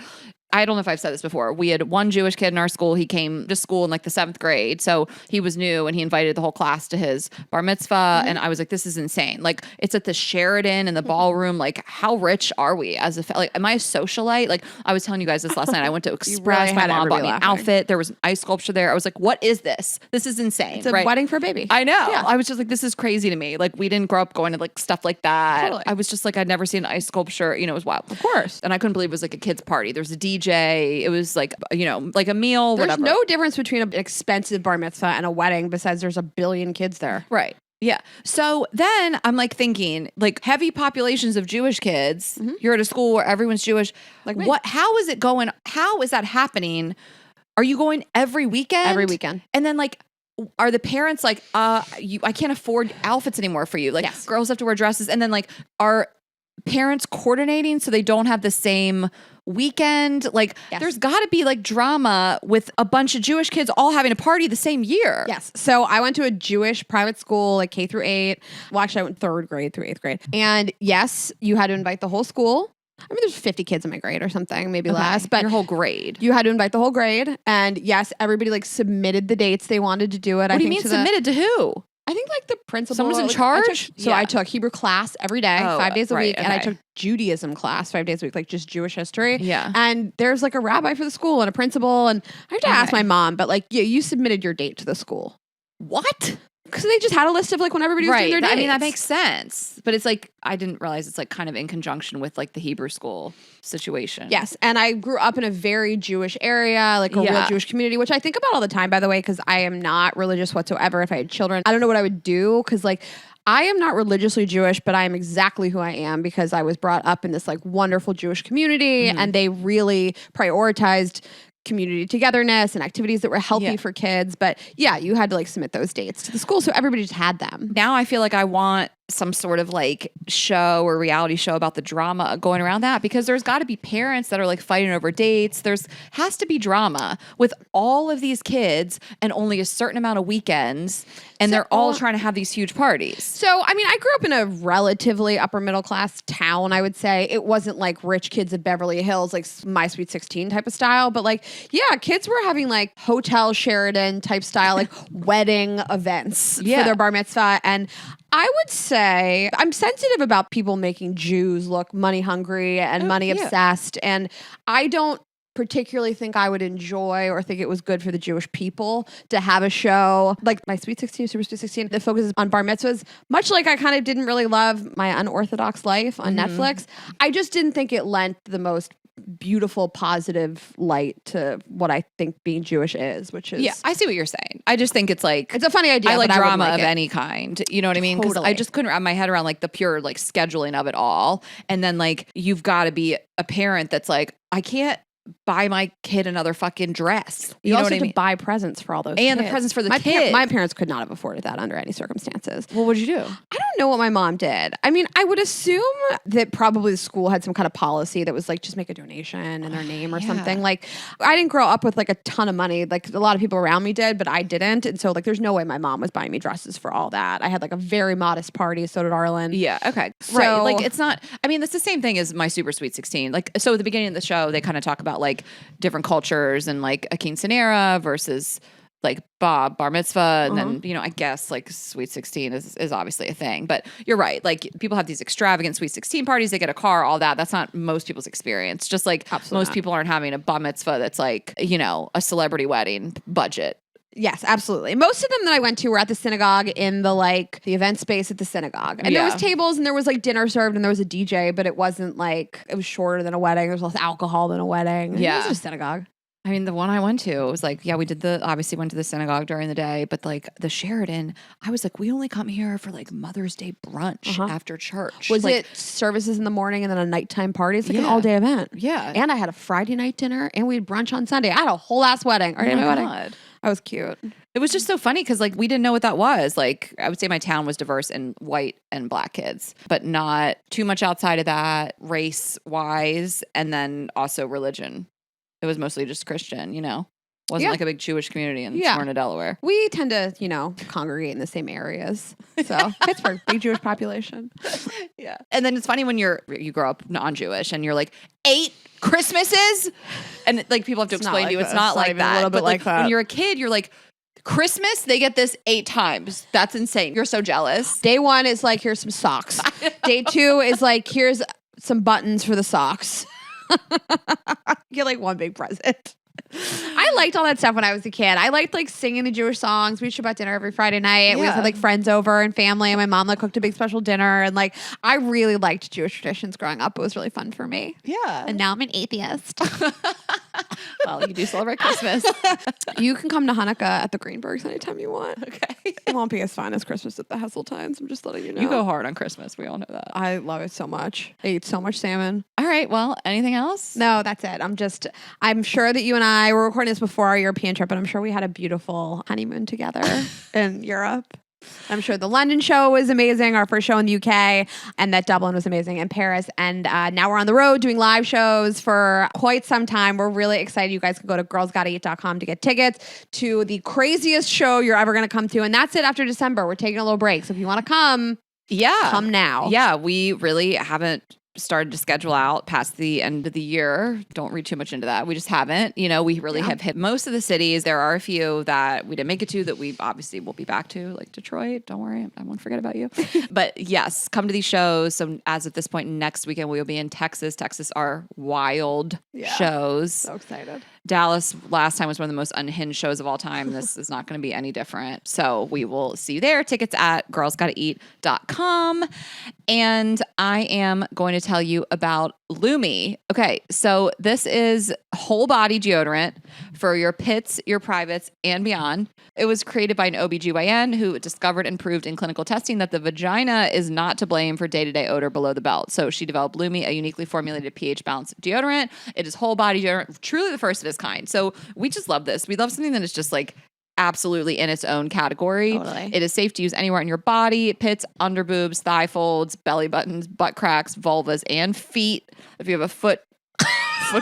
I don't know if I've said this before. We had one Jewish kid in our school. He came to school in like the 7th grade. So he was new, and he invited the whole class to his bar mitzvah. And I was like, this is insane. Like, it's at the Sheridan in the ballroom. Like, how rich are we as a, like, am I a socialite? Like, I was telling you guys this last night. I went to Express. My had mom bought everybody me an laughing. outfit. There was an ice sculpture there. I was like, what is this? This is insane. It's a right? wedding for a baby. I know. Yeah. I was just like, this is crazy to me. Like, we didn't grow up going to like stuff like that. Totally. I was just like, I'd never seen an ice sculpture. You know, it was wild. Of course. And I couldn't believe it was like a kid's party. There was a DJ DJ. It was like, like a meal, There's whatever. no difference between an expensive bar mitzvah and a wedding besides there's a billion kids there. Right. Yeah. So then I'm like thinking, like heavy populations of Jewish kids. You're at a school where everyone's Jewish. Like me. How is it going? How is that happening? Are you going every weekend? Every weekend. And then like, are the parents like, I can't afford outfits anymore for you. Like Yes. girls have to wear dresses. And then like, are parents coordinating so they don't have the same weekend? Like Yes. there's got to be like drama with a bunch of Jewish kids all having a party the same year. Yes. So I went to a Jewish private school, like K through 8. Well, actually, I went 3rd grade through 8th grade. And yes, you had to invite the whole school. I mean, there's 50 kids in my grade or something, maybe less. But your whole grade. you had to invite the whole grade. And yes, everybody like submitted the dates they wanted to do it. What do you mean submitted to who? I think like the principal. Someone's in like, charge? I took Hebrew class every day, Oh, 5 days a right, week. And I okay. took Judaism class 5 days a week, like just Jewish history. Yeah. And there's like a rabbi for the school and a principal. And I have to ask Okay. my mom, but like, yeah, you submitted your date to the school. What? Because they just had a list of like when everybody was doing their dates. I mean, that makes sense. But it's like, I didn't realize it's like kind of in conjunction with like the Hebrew school situation. Yes. And I grew up in a very Jewish area, like a real Yeah. Jewish community, which I think about all the time, by the way, because I am not religious whatsoever. If I had children, I don't know what I would do because like I am not religiously Jewish, but I am exactly who I am because I was brought up in this like wonderful Jewish community and they really prioritized community togetherness and activities that were healthy Yeah. for kids. But yeah, you had to like submit those dates to the school. So everybody just had them. Now I feel like I want some sort of like show or reality show about the drama going around that, because there's got to be parents that are like fighting over dates. There's has to be drama with all of these kids and only a certain amount of weekends, and they're all trying to have these huge parties. So, I mean, I grew up in a relatively upper middle class town, I would say. It wasn't like rich kids of Beverly Hills, like My Sweet 16 type of style. But like, yeah, kids were having like Hotel Sheridan type style, like wedding events for their bar mitzvah. And I would say I'm sensitive about people making Jews look money hungry and money obsessed. And I don't particularly think I would enjoy or think it was good for the Jewish people to have a show like My Sweet 16, Super Sweet 16 that focuses on bar mitzvahs, much like I kind of didn't really love My Unorthodox Life on Netflix. I just didn't think it lent the most beautiful, positive light to what I think being Jewish is, which is... Yeah, I see what you're saying. I just think it's like... It's a funny idea. I like but drama I of like it. any kind. You know what I mean? Because Totally. I just couldn't wrap my head around like the pure like scheduling of it all. And then like you've got to be a parent that's like, I can't buy my kid another fucking dress. You know also what I have to mean? buy presents for all those And the kids. presents for the my kid. My parents could not have afforded that under any circumstances. Well, what'd you do? I don't know what my mom did. I mean, I would assume that probably the school had some kind of policy that was like, just make a donation in their name or something. Like, I didn't grow up with like a ton of money. Like a lot of people around me did, but I didn't. And so like, there's no way my mom was buying me dresses for all that. I had like a very modest party. So did Arlen. Yeah. Okay. So- right. Like it's not, I mean, it's the same thing as My Super Sweet 16. Like, so at the beginning of the show, they kind of talk about like different cultures and like a quinceanera versus like bar mitzvah. And then, you know, I guess like Sweet 16 is obviously a thing, but you're right. Like people have these extravagant Sweet 16 parties, they get a car, all that. That's not most people's experience. Just like most people aren't having a bar mitzvah that's like, you know, a celebrity wedding budget. Yes, absolutely. Most of them that I went to were at the synagogue in the like the event space at the synagogue. And there was tables and there was like dinner served and there was a DJ, but it wasn't like, it was shorter than a wedding. There was less alcohol than a wedding. Yeah. It was a synagogue. I mean, the one I went to, it was like, yeah, we did obviously went to the synagogue during the day, but like the Sheridan, I was like, we only come here for like Mother's Day brunch after church. Was like, it services in the morning and then a nighttime party? It's like an Yeah. all day event. Yeah. And I had a Friday night dinner and we had brunch on Sunday. I had a whole ass wedding. Oh my wedding. God. I was cute. It was just so funny because like we didn't know what that was. Like I would say my town was diverse in white and black kids, but not too much outside of that, race wise, and then also religion. It was mostly just Christian, you know. Wasn't like a big Jewish community in Smyrna, Delaware. We tend to, you know, congregate in the same areas. So Pittsburgh, big Jewish population. Yeah. And then it's funny when you grow up non-Jewish and you're like 8 Christmases, and like people have to explain to you it's not like that. A little bit but like that. When you're a kid, you're like, Christmas, they get this 8 times. That's insane. You're so jealous. Day 1 is like, here's some socks. Day 2 is like, here's some buttons for the socks. You get like one big present. I liked all that stuff when I was a kid. I liked like singing the Jewish songs. We used to have dinner every Friday night. We Yeah. had like friends over and family, and my mom like cooked a big special dinner. And like I really liked Jewish traditions growing up. It was really fun for me. Yeah. And now I'm an atheist. Well, you do celebrate Christmas. You can come to Hanukkah at the Greenbergs anytime you want. Okay. It won't be as fun as Christmas at the Heseltines. I'm just letting you know. You go hard on Christmas. We all know that. I love it so much. I eat so much salmon. All right. Well, anything else? No, that's it. I'm sure that you and I were recording this before our European trip, but I'm sure we had a beautiful honeymoon together in Europe. I'm sure the London show was amazing, our first show in the UK, and that Dublin was amazing, and Paris. And now we're on the road doing live shows for quite some time. We're really excited. You guys can go to girlsgottaeat.com to get tickets to the craziest show you're ever going to come to. And that's it after December. We're taking a little break. So if you want to come, come now. Yeah, we really haven't started to schedule out past the end of the year. Don't read too much into that. We just haven't. You know, we really have hit most of the cities. There are a few that we didn't make it to that we obviously will be back to, like Detroit. Don't worry, I won't forget about you. But yes, come to these shows. So as of this point, next weekend we will be in Texas. Texas are wild shows. So excited. Dallas last time was one of the most unhinged shows of all time. This is not going to be any different. So we will see you there. Tickets at girlsgottaeat.com. And I am going to tell you about Lumi. Okay, so this is whole body deodorant for your pits, your privates, and beyond. It was created by an OBGYN who discovered and proved in clinical testing that the vagina is not to blame for day-to-day odor below the belt. So she developed Lumi, a uniquely formulated pH-balanced deodorant. It is whole body deodorant, truly the first of its kind. So we just love this. We love something that is just like absolutely in its own category. Totally. It is safe to use anywhere in your body: pits, under boobs, thigh folds, belly buttons, butt cracks, vulvas, and feet. If you have a foot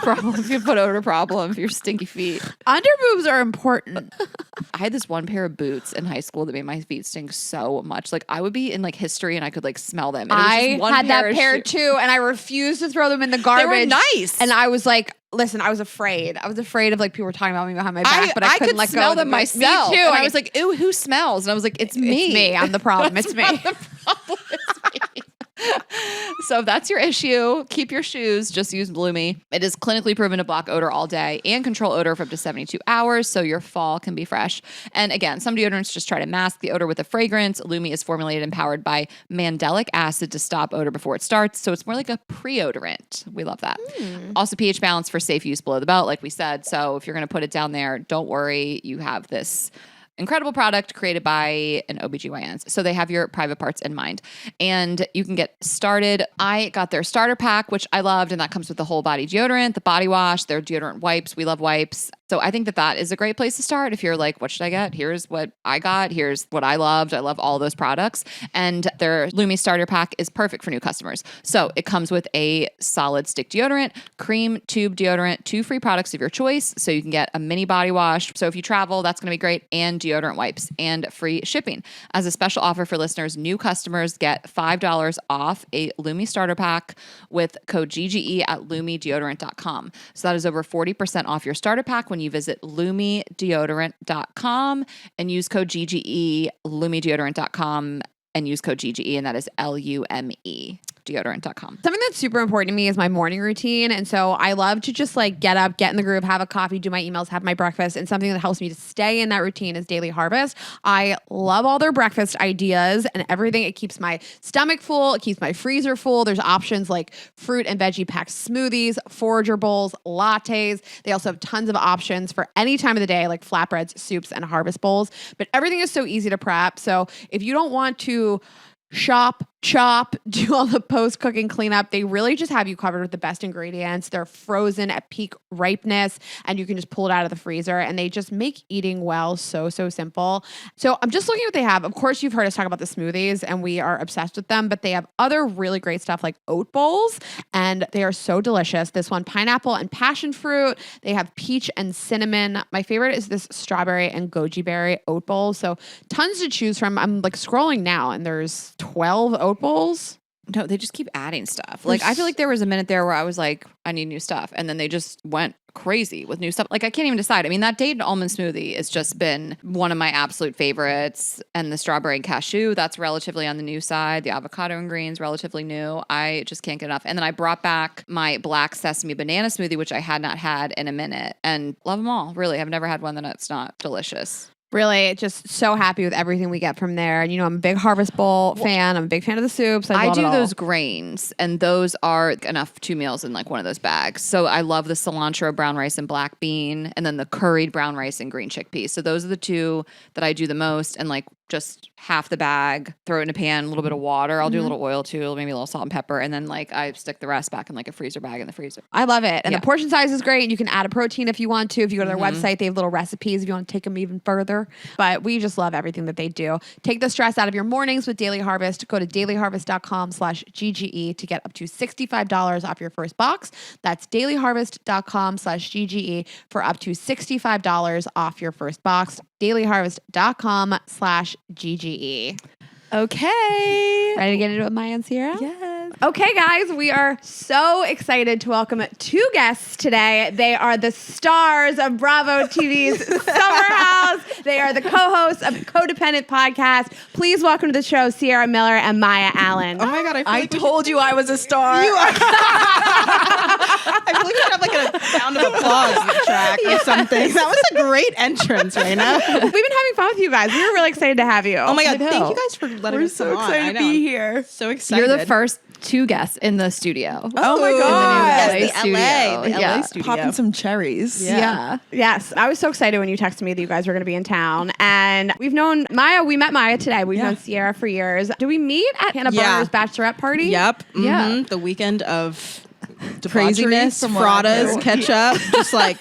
problem, if you have a foot odor problem, if you're stinky feet. Underboobs are important. I had this one pair of boots in high school that made my feet stink so much. Like I would be in like history and I could like smell them. And it was I just one had that of pair shoes. too, and I refused to throw them in the garbage. They were nice. And I was like, listen, I was afraid. I was afraid of like people were talking about me behind my back, but I couldn't could let smell go. them myself. Me too. And I was like, "Ew, who smells?" And I was like, "It's me. It's me. I'm the problem. It's me. The problem is me." So if that's your issue, keep your shoes. Just use Lumi. It is clinically proven to block odor all day and control odor for up to 72 hours, so your fall can be fresh. And again, some deodorants just try to mask the odor with a fragrance. Lumi is formulated and powered by mandelic acid to stop odor before it starts, so it's more like a pre-odorant. We love that. Also pH balance for safe use below the belt, like we said. So if you're going to put it down there, don't worry. You have this incredible product created by an OBGYN. So they have your private parts in mind. And you can get started. I got their starter pack, which I loved, and that comes with the whole body deodorant, the body wash, their deodorant wipes. We love wipes. So I think that that is a great place to start. If you're like, what should I get? Here's what I got. Here's what I loved. I love all those products. And their Lumi starter pack is perfect for new customers. So it comes with a solid stick deodorant, cream tube deodorant, 2 free products of your choice. So you can get a mini body wash. So if you travel, that's going to be great. And deodorant wipes and free shipping. As a special offer for listeners, new customers get $5 off a Lumi starter pack with code GGE at lumideodorant.com. So that is over 40% off your starter pack when you visit lumideodorant.com and use code GGE, lumideodorant.com, and use code GGE, and that is LUME. deodorant.com. Something that's super important to me is my morning routine. And so I love to just like get up, get in the groove, have a coffee, do my emails, have my breakfast. And something that helps me to stay in that routine is Daily Harvest. I love all their breakfast ideas and everything. It keeps my stomach full. It keeps my freezer full. There's options like fruit and veggie packed smoothies, forager bowls, lattes. They also have tons of options for any time of the day, like flatbreads, soups, and harvest bowls. But everything is so easy to prep. So if you don't want to shop, chop, do all the post-cooking cleanup, they really just have you covered with the best ingredients. They're frozen at peak ripeness, and you can just pull it out of the freezer, and they just make eating well so simple. So I'm just looking at what they have. Of course, you've heard us talk about the smoothies, and we are obsessed with them, but they have other really great stuff like oat bowls, and they are so delicious. This one, pineapple and passion fruit. They have peach and cinnamon. My favorite is this strawberry and goji berry oat bowl. So tons to choose from. I'm like scrolling now, and there's 12 oat bowls. No, they just keep adding stuff. Like, I feel like there was a minute there where I was like, I need new stuff. And then they just went crazy with new stuff. Like, I can't even decide. I mean, that date almond smoothie has just been one of my absolute favorites. And the strawberry and cashew, that's relatively on the new side. The avocado and greens, relatively new. I just can't get enough. And then I brought back my black sesame banana smoothie, which I had not had in a minute. And love them all. Really, I've never had one that's not delicious. Really, just so happy with everything we get from there. And, you know, I'm a big Harvest Bowl fan. I'm a big fan of the soups. I love do it all. those grains, and those are enough 2 meals in like one of those bags. So I love the cilantro brown rice and black bean, and then the curried brown rice and green chickpeas. So those are the 2 that I do the most. And like just half the bag, throw it in a pan, a little bit of water. I'll do a little oil too, maybe a little salt and pepper. And then like I stick the rest back in like a freezer bag in the freezer. I love it. And Yeah. the portion size is great. You can add a protein if you want to. If you go to their website, they have little recipes if you want to take them even further. But we just love everything that they do. Take the stress out of your mornings with Daily Harvest. Go to dailyharvest.com/GGE to get up to $65 off your first box. That's dailyharvest.com/GGE for up to $65 off your first box. dailyharvest.com/GGE. Okay. Ready to get into it with Maya and Ciara? Yes. Okay, guys, we are so excited to welcome 2 guests today. They are the stars of Bravo TV's Summer House. They are the co-hosts of Codependent Podcast. Please welcome to the show Ciara Miller and Maya Allen. Oh my God, I told you I was a star. You are. I feel like we should have like a sound of applause track or something. That was a great entrance, Raina. We've been having fun with you guys. We were really excited to have you. Oh my God, I know. thank you guys for letting We're us so come on. excited I to know. be here. So excited. You're the first 2 guests in the studio. Oh my Ooh, God. yes, LA the studio. LA Yeah. studio. Popping some cherries. Yeah. Yes, I was so excited when you texted me that you guys were going to be in town. And we've known Maya. We met Maya today. We've known Ciara for years. Do we meet at Hannah Yeah. Barner's bachelorette party? Yep. Yeah. Mhm. The weekend of Debauchery craziness, from what I fradas, do. catch up, just like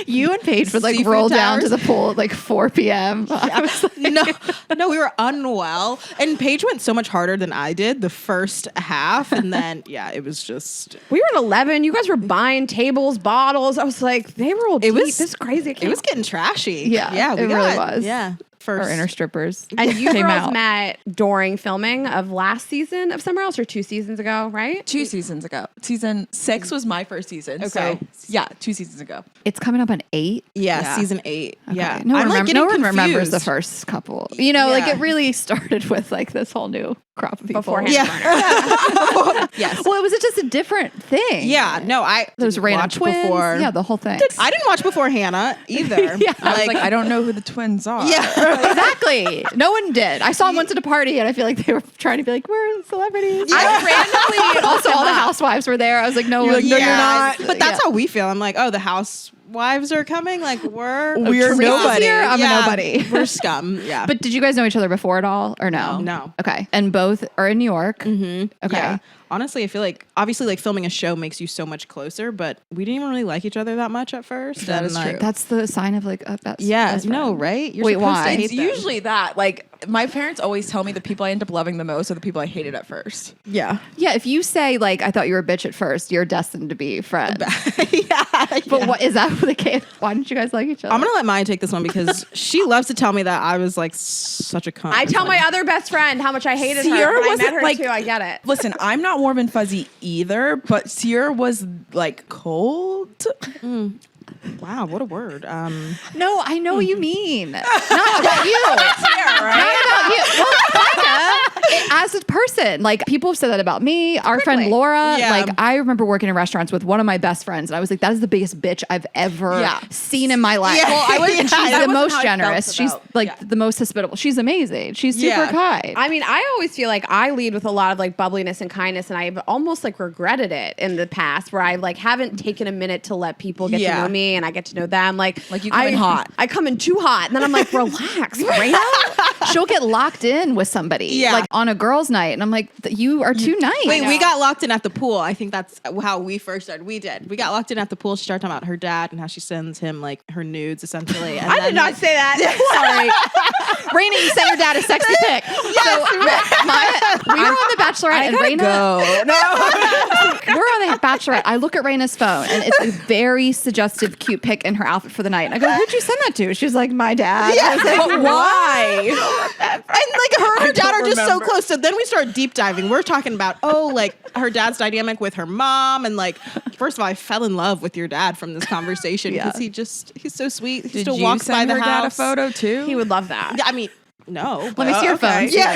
You and Paige would like Seafood roll down to towers. the pool at like 4 p.m. I was like, no, we were unwell, and Paige went so much harder than I did the first half, and then it was just We were at 11. You guys were buying tables, bottles. I was like, they roll deep. was- This is crazy. it was getting trashy. Yeah, we it really was. Yeah, first or inner strippers. And you came girls out. met during filming of last season of Summer House, or 2 seasons ago, right? 2 seasons ago. Season 6 was my first season. Okay. So, yeah, 2 seasons ago. It's coming up on 8. Yeah, season 8. Yeah, No one, I'm like no getting one remembers the confused. first couple. You know, like Yeah. it really started with like this whole new crop of people. Beforehand. Yeah. Yes. Well, it was just a different thing. Yeah. No, I There's didn't random watch twins. before. Yeah, the whole thing. I didn't watch before Hannah either. Yeah. I was like, I don't know who the twins are. Yeah. Exactly. No one did. I saw them once at a party, and I feel like they were trying to be like, "We're celebrities." I randomly And also, all the housewives were there. I was like, "No one." like, no, you're not. But that's how we feel. I'm like, oh, the housewives are coming. Like we're We're Teresa's nobody. Here, I'm a nobody. We're scum. Yeah. But did you guys know each other before at all, or no? No. Okay. And both are in New York. Mm-hmm. Okay. Yeah. Honestly, I feel like obviously like filming a show makes you so much closer, but we didn't even really like each other that much at first. That and, is like, true. That's the sign of like a best. Yeah. best No. friend. Right. You're Wait, supposed why? to hate It's them. usually that. Like, my parents always tell me the people I end up loving the most are the people I hated at first. Yeah. Yeah. If you say like, "I thought you were a bitch at first," you're destined to be friends. Yeah. But what is that the case? Why didn't you guys like each other? I'm gonna let Maya take this one because she loves to tell me that I was like such a cunt. I tell my other best friend how much I hated Ciara her. When I wasn't met her like- too. I get it. Listen, I'm not warm and fuzzy either, but Ciara was like cold. Wow, what a word. No, I know what you mean. Not about you. Not about you. Well, kinda. As a person, like people have said that about me. Our friend Laura, Yeah. like I remember working in restaurants with one of my best friends, and I was like, "That is the biggest bitch I've ever seen in my life." Yeah. Well, I was. Yeah. And she's That the wasn't most how I felt generous. She's about- like yeah. the most hospitable. She's amazing. She's super Yeah. kind. I mean, I always feel like I lead with a lot of like bubbliness and kindness, and I've almost like regretted it in the past where I like haven't taken a minute to let people get to Yeah. know me and I get to know them. Like you come in hot. I come in too hot, and then I'm like, relax, right? She'll get locked in with somebody, Yeah. like on a girls' night, and I'm like, "You are too nice." Wait, we got locked in at the pool. I think that's how we first started. We did. We got locked in at the pool. She started talking about her dad and how she sends him like her nudes essentially. And I then, did not like, say that. Sorry. Rainey, you said your dad is sexy pic. So we were on The Bachelorette and Raina. We're on the Bachelorette. I look at Raina's phone and it's a very suggestive, cute pic in her outfit for the night. And I go, who'd you send that to? She's like, my dad. Yeah. I was like, But why? And like her and her dad are just so remember. close. So then we start deep diving. We're talking about, like her dad's dynamic with her mom. And like, first of all, I fell in love with your dad from this conversation because he's so sweet. He Did still you walks by send the her dad a house. photo too? He would love that. Yeah, I mean, no. let me see your phone. Yeah.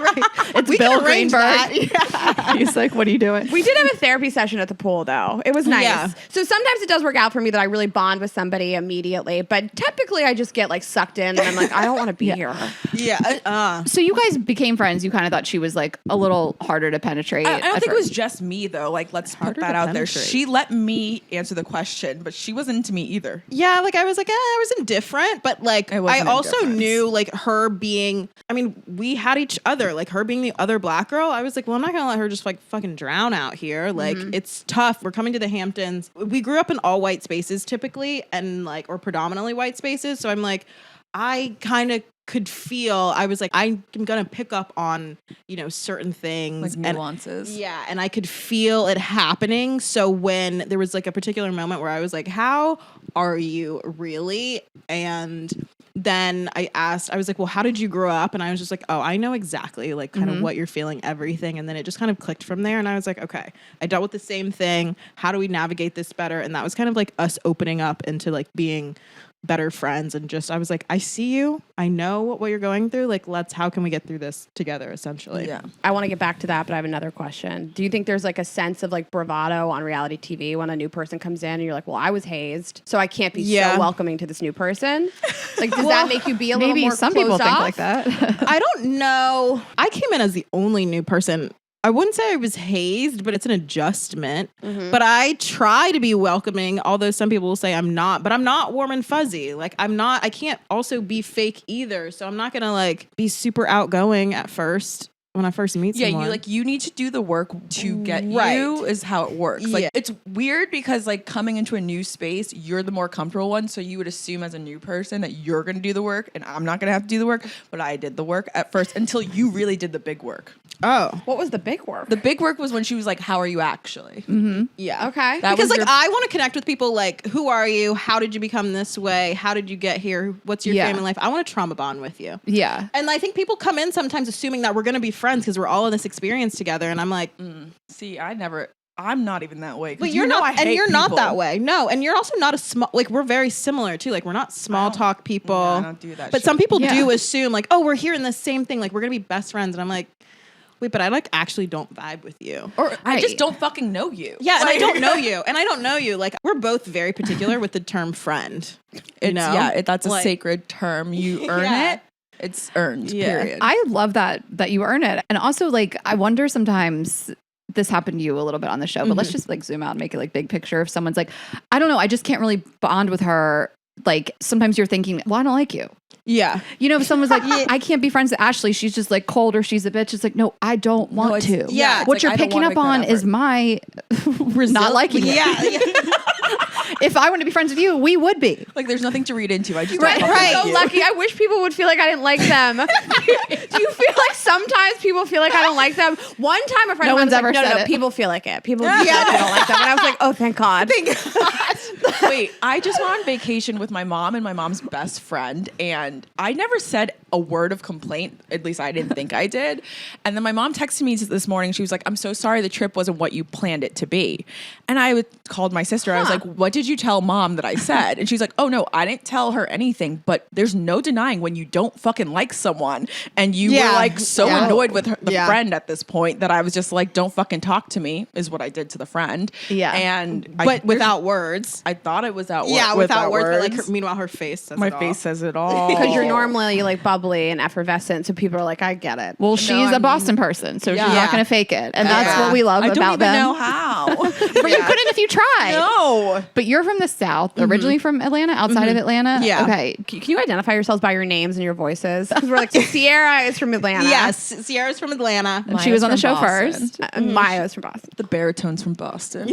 Right. It's We Bill can arrange Greenberg. that. He's like, what are you doing? We did have a therapy session at the pool, though. It was nice. Yeah. So sometimes it does work out for me that I really bond with somebody immediately, but typically I just get like sucked in and I'm like, I don't want to be here. Yeah. So you guys became friends. You kind of thought she was like a little harder to penetrate. I don't at think it was first. just me though. Like, let's put Harder that to out there. penetrate. She let me answer the question, but she wasn't into me either. Yeah, like I was like, I was indifferent, but like I I wasn't also indifferent. knew like her being, I mean, we had each other, like her being the other black girl. I was like, well, I'm not gonna let her just like fucking drown out here. Like it's tough. We're coming to the Hamptons. We grew up in all white spaces typically, and like, or predominantly white spaces. So I'm like, I kind of could feel, I was like, I'm gonna pick up on, certain things. Like nuances. Yeah, and I could feel it happening. So when there was like a particular moment where I was like, how are you really? And then I was like, well, how did you grow up? And I was just like, oh, I know exactly like kind of what you're feeling, everything. And then it just kind of clicked from there. And I was like, okay, I dealt with the same thing. How do we navigate this better? And that was kind of like us opening up into like being better friends. And just, I was like, I see you. I know what you're going through. Like, how can we get through this together, essentially? Yeah. I want to get back to that, but I have another question. Do you think there's like a sense of like bravado on reality TV when a new person comes in and you're like, well, I was hazed, so I can't be so welcoming to this new person? Like, does that make you be a little Maybe more some people closed think off? like that. I don't know. I came in as the only new person. I wouldn't say I was hazed, but it's an adjustment. But I try to be welcoming, although some people will say I'm not. But I'm not warm and fuzzy. Like I can't also be fake either. So I'm not gonna like be super outgoing at first when I first meet Yeah, someone. you need to do the work to get Right. you is how it works. Like Yeah. it's weird because like coming into a new space, you're the more comfortable one. So you would assume as a new person that you're gonna do the work and I'm not gonna have to do the work. But I did the work at first until you really did the big work. Oh. What was the big work? The big work was when she was like, how are you actually? Yeah. Okay. That Because was like your- I want to connect with people like, who are you? How did you become this way? How did you get here? What's your Yeah. family life? I want to trauma bond with you. Yeah. And I think people come in sometimes assuming that we're going to be friends because we're all in this experience together. And I'm like, See, I'm not even that way. 'Cause but you you're know not, I and hate you're not people. that way. No, and you're also not a small. Like we're very similar too. Like we're not small talk people. Yeah, I don't do that But shit. some people Yeah. do assume like, oh, we're hearing the same thing. Like we're gonna be best friends. And I'm like, wait, but I like actually don't vibe with you. Or I just Right. don't fucking know you. Yeah, and I Like- don't know you, and I don't know you. Like we're both very particular with the term friend. That's a Like- sacred term. You earn Yeah. it. It's earned. Yeah. Period. I love that you earn it. And also like I wonder sometimes this happened to you a little bit on the show, but let's just like zoom out and make it like big picture. If someone's like, I don't know, I just can't really bond with her. Like sometimes you're thinking, well, I don't like you. Yeah. If someone's like, I can't be friends with Ashley, she's just like cold or she's a bitch. It's like, no, I don't want to. yeah, it's What like, you're I don't picking wanna up make that on is effort. my not liking it. Yeah. If I want to be friends with you, we would be. Like there's nothing to read into. I just Right, don't fucking right. like So you. lucky. I wish people would feel like I didn't like them. Do you feel like sometimes people feel like I don't like them? One time a friend No of mine was one's ever like, no, said no, it. people feel like it. People feel like I don't like them. And I was like, oh, thank God. Wait, I just went on vacation with my mom and my mom's best friend, and I never said a word of complaint. At least I didn't think I did. And then my mom texted me this morning. She was like, I'm so sorry the trip wasn't what you planned it to be. And I called my sister. I was like, what did you tell mom that I said? And she's like, oh no, I didn't tell her anything, but there's no denying when you don't fucking like someone and you Yeah. were like so Yeah. annoyed with her, the Yeah. friend at this point that I was just like, don't fucking talk to me is what I did to the friend. Yeah. And But without words. I thought it was out. Yeah, without words. But like, meanwhile, her face says my it all. face says it all. Because you're normally like bubbly and effervescent. So people are like, I get it. Well, she's I a mean- Boston person, so she's Yeah. not going to fake it. And that's Yeah. what we love I don't about even them. know how. No. But you couldn't if you tried. No. But you're from the South, originally from Atlanta, outside of Atlanta. Yeah. Okay. Can you identify yourselves by your names and your voices? Because we're like, Ciara is from Atlanta. Yes, Ciara's from Atlanta. And she was on the show from Boston. first. Maya's from Boston. The baritone's from Boston.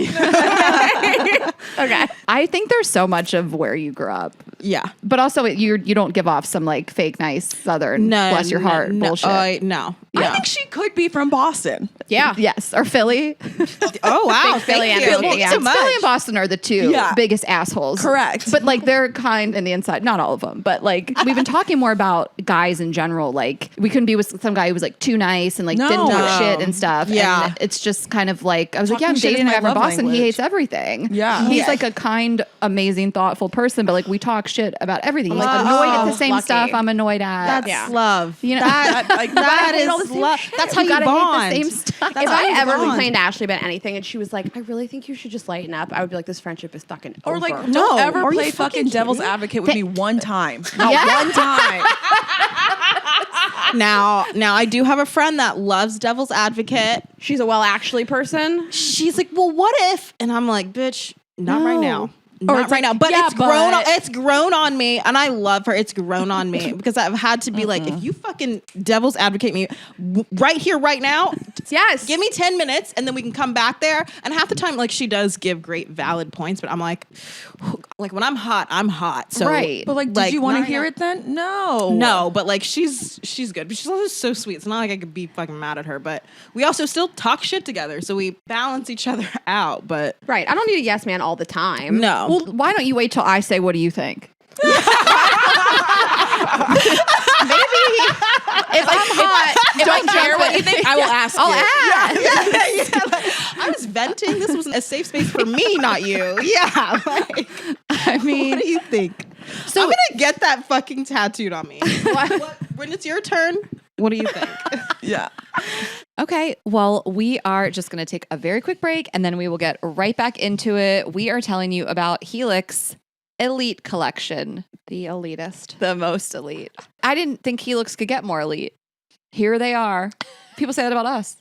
Okay. I think there's so much of where you grew up. Yeah. But also, you don't give off some like fake, nice Southern, bless your heart bullshit. No. I think she could be from Boston. Yeah. Yes, or Philly. Oh, wow. Big Philly Thank energy, you. yeah. So much. Philly and Boston are the two Yeah. biggest assholes. Correct. But like they're kind in the inside. Not all of them, but like we've been talking more about guys in general. Like we couldn't be with some guy who was like too nice and like didn't No. talk shit and stuff. Yeah. And it's just kind of like, I was like, Talking yeah, I'm shit is dating a my guy from love Boston. He language. hates everything. Yeah. He's Yeah. like a kind, amazing, thoughtful person, but like we talk shit about everything. He's like annoyed at the same lucky. stuff I'm annoyed at. That's love. You know, That is love. That's how you gotta bond. hate the same stuff. That's If how I you ever bond. complained to Ashley about anything and she was like, I really think you should just lighten up, I would be like, this friendship is fucking Or over. like, No. don't ever Are you play fucking fucking devil's kidding? advocate with me one time. Not Yeah. one time. Now I do have a friend that loves devil's advocate. She's a well actually person. She's like, well, what if? And I'm like, bitch, not right now. Not it's right like, now. But yeah, it's grown. but- It's grown on me, and I love her. It's grown on me because I've had to be like, if you fucking devil's advocate me right here, right now, Yes. give me 10 minutes, and then we can come back there. And half the time, like she does give great valid points, but I'm like when I'm hot, I'm hot. So Right. But like, did you want to not hear right it then? No. No, but like she's good. But she's also so sweet. It's not like I could be fucking mad at her. But we also still talk shit together, so we balance each other out. But Right. I don't need a yes man all the time. no, Well, why don't you wait till I say, what do you think? If I'm hot, Don't care what you think. I will ask I'll you. ask. I was venting. This was a safe space for me, not you. Yeah. Like, I mean, what do you think? So I'm gonna get that fucking tattooed on me. When it's your turn, what do you think? Yeah. okay. Well, we are just going to take a very quick break and then we will get right back into it. We are telling you about Helix Elite Collection, the elitist. the most elite. I didn't think Helix could get more elite. Here they are. People say that about us.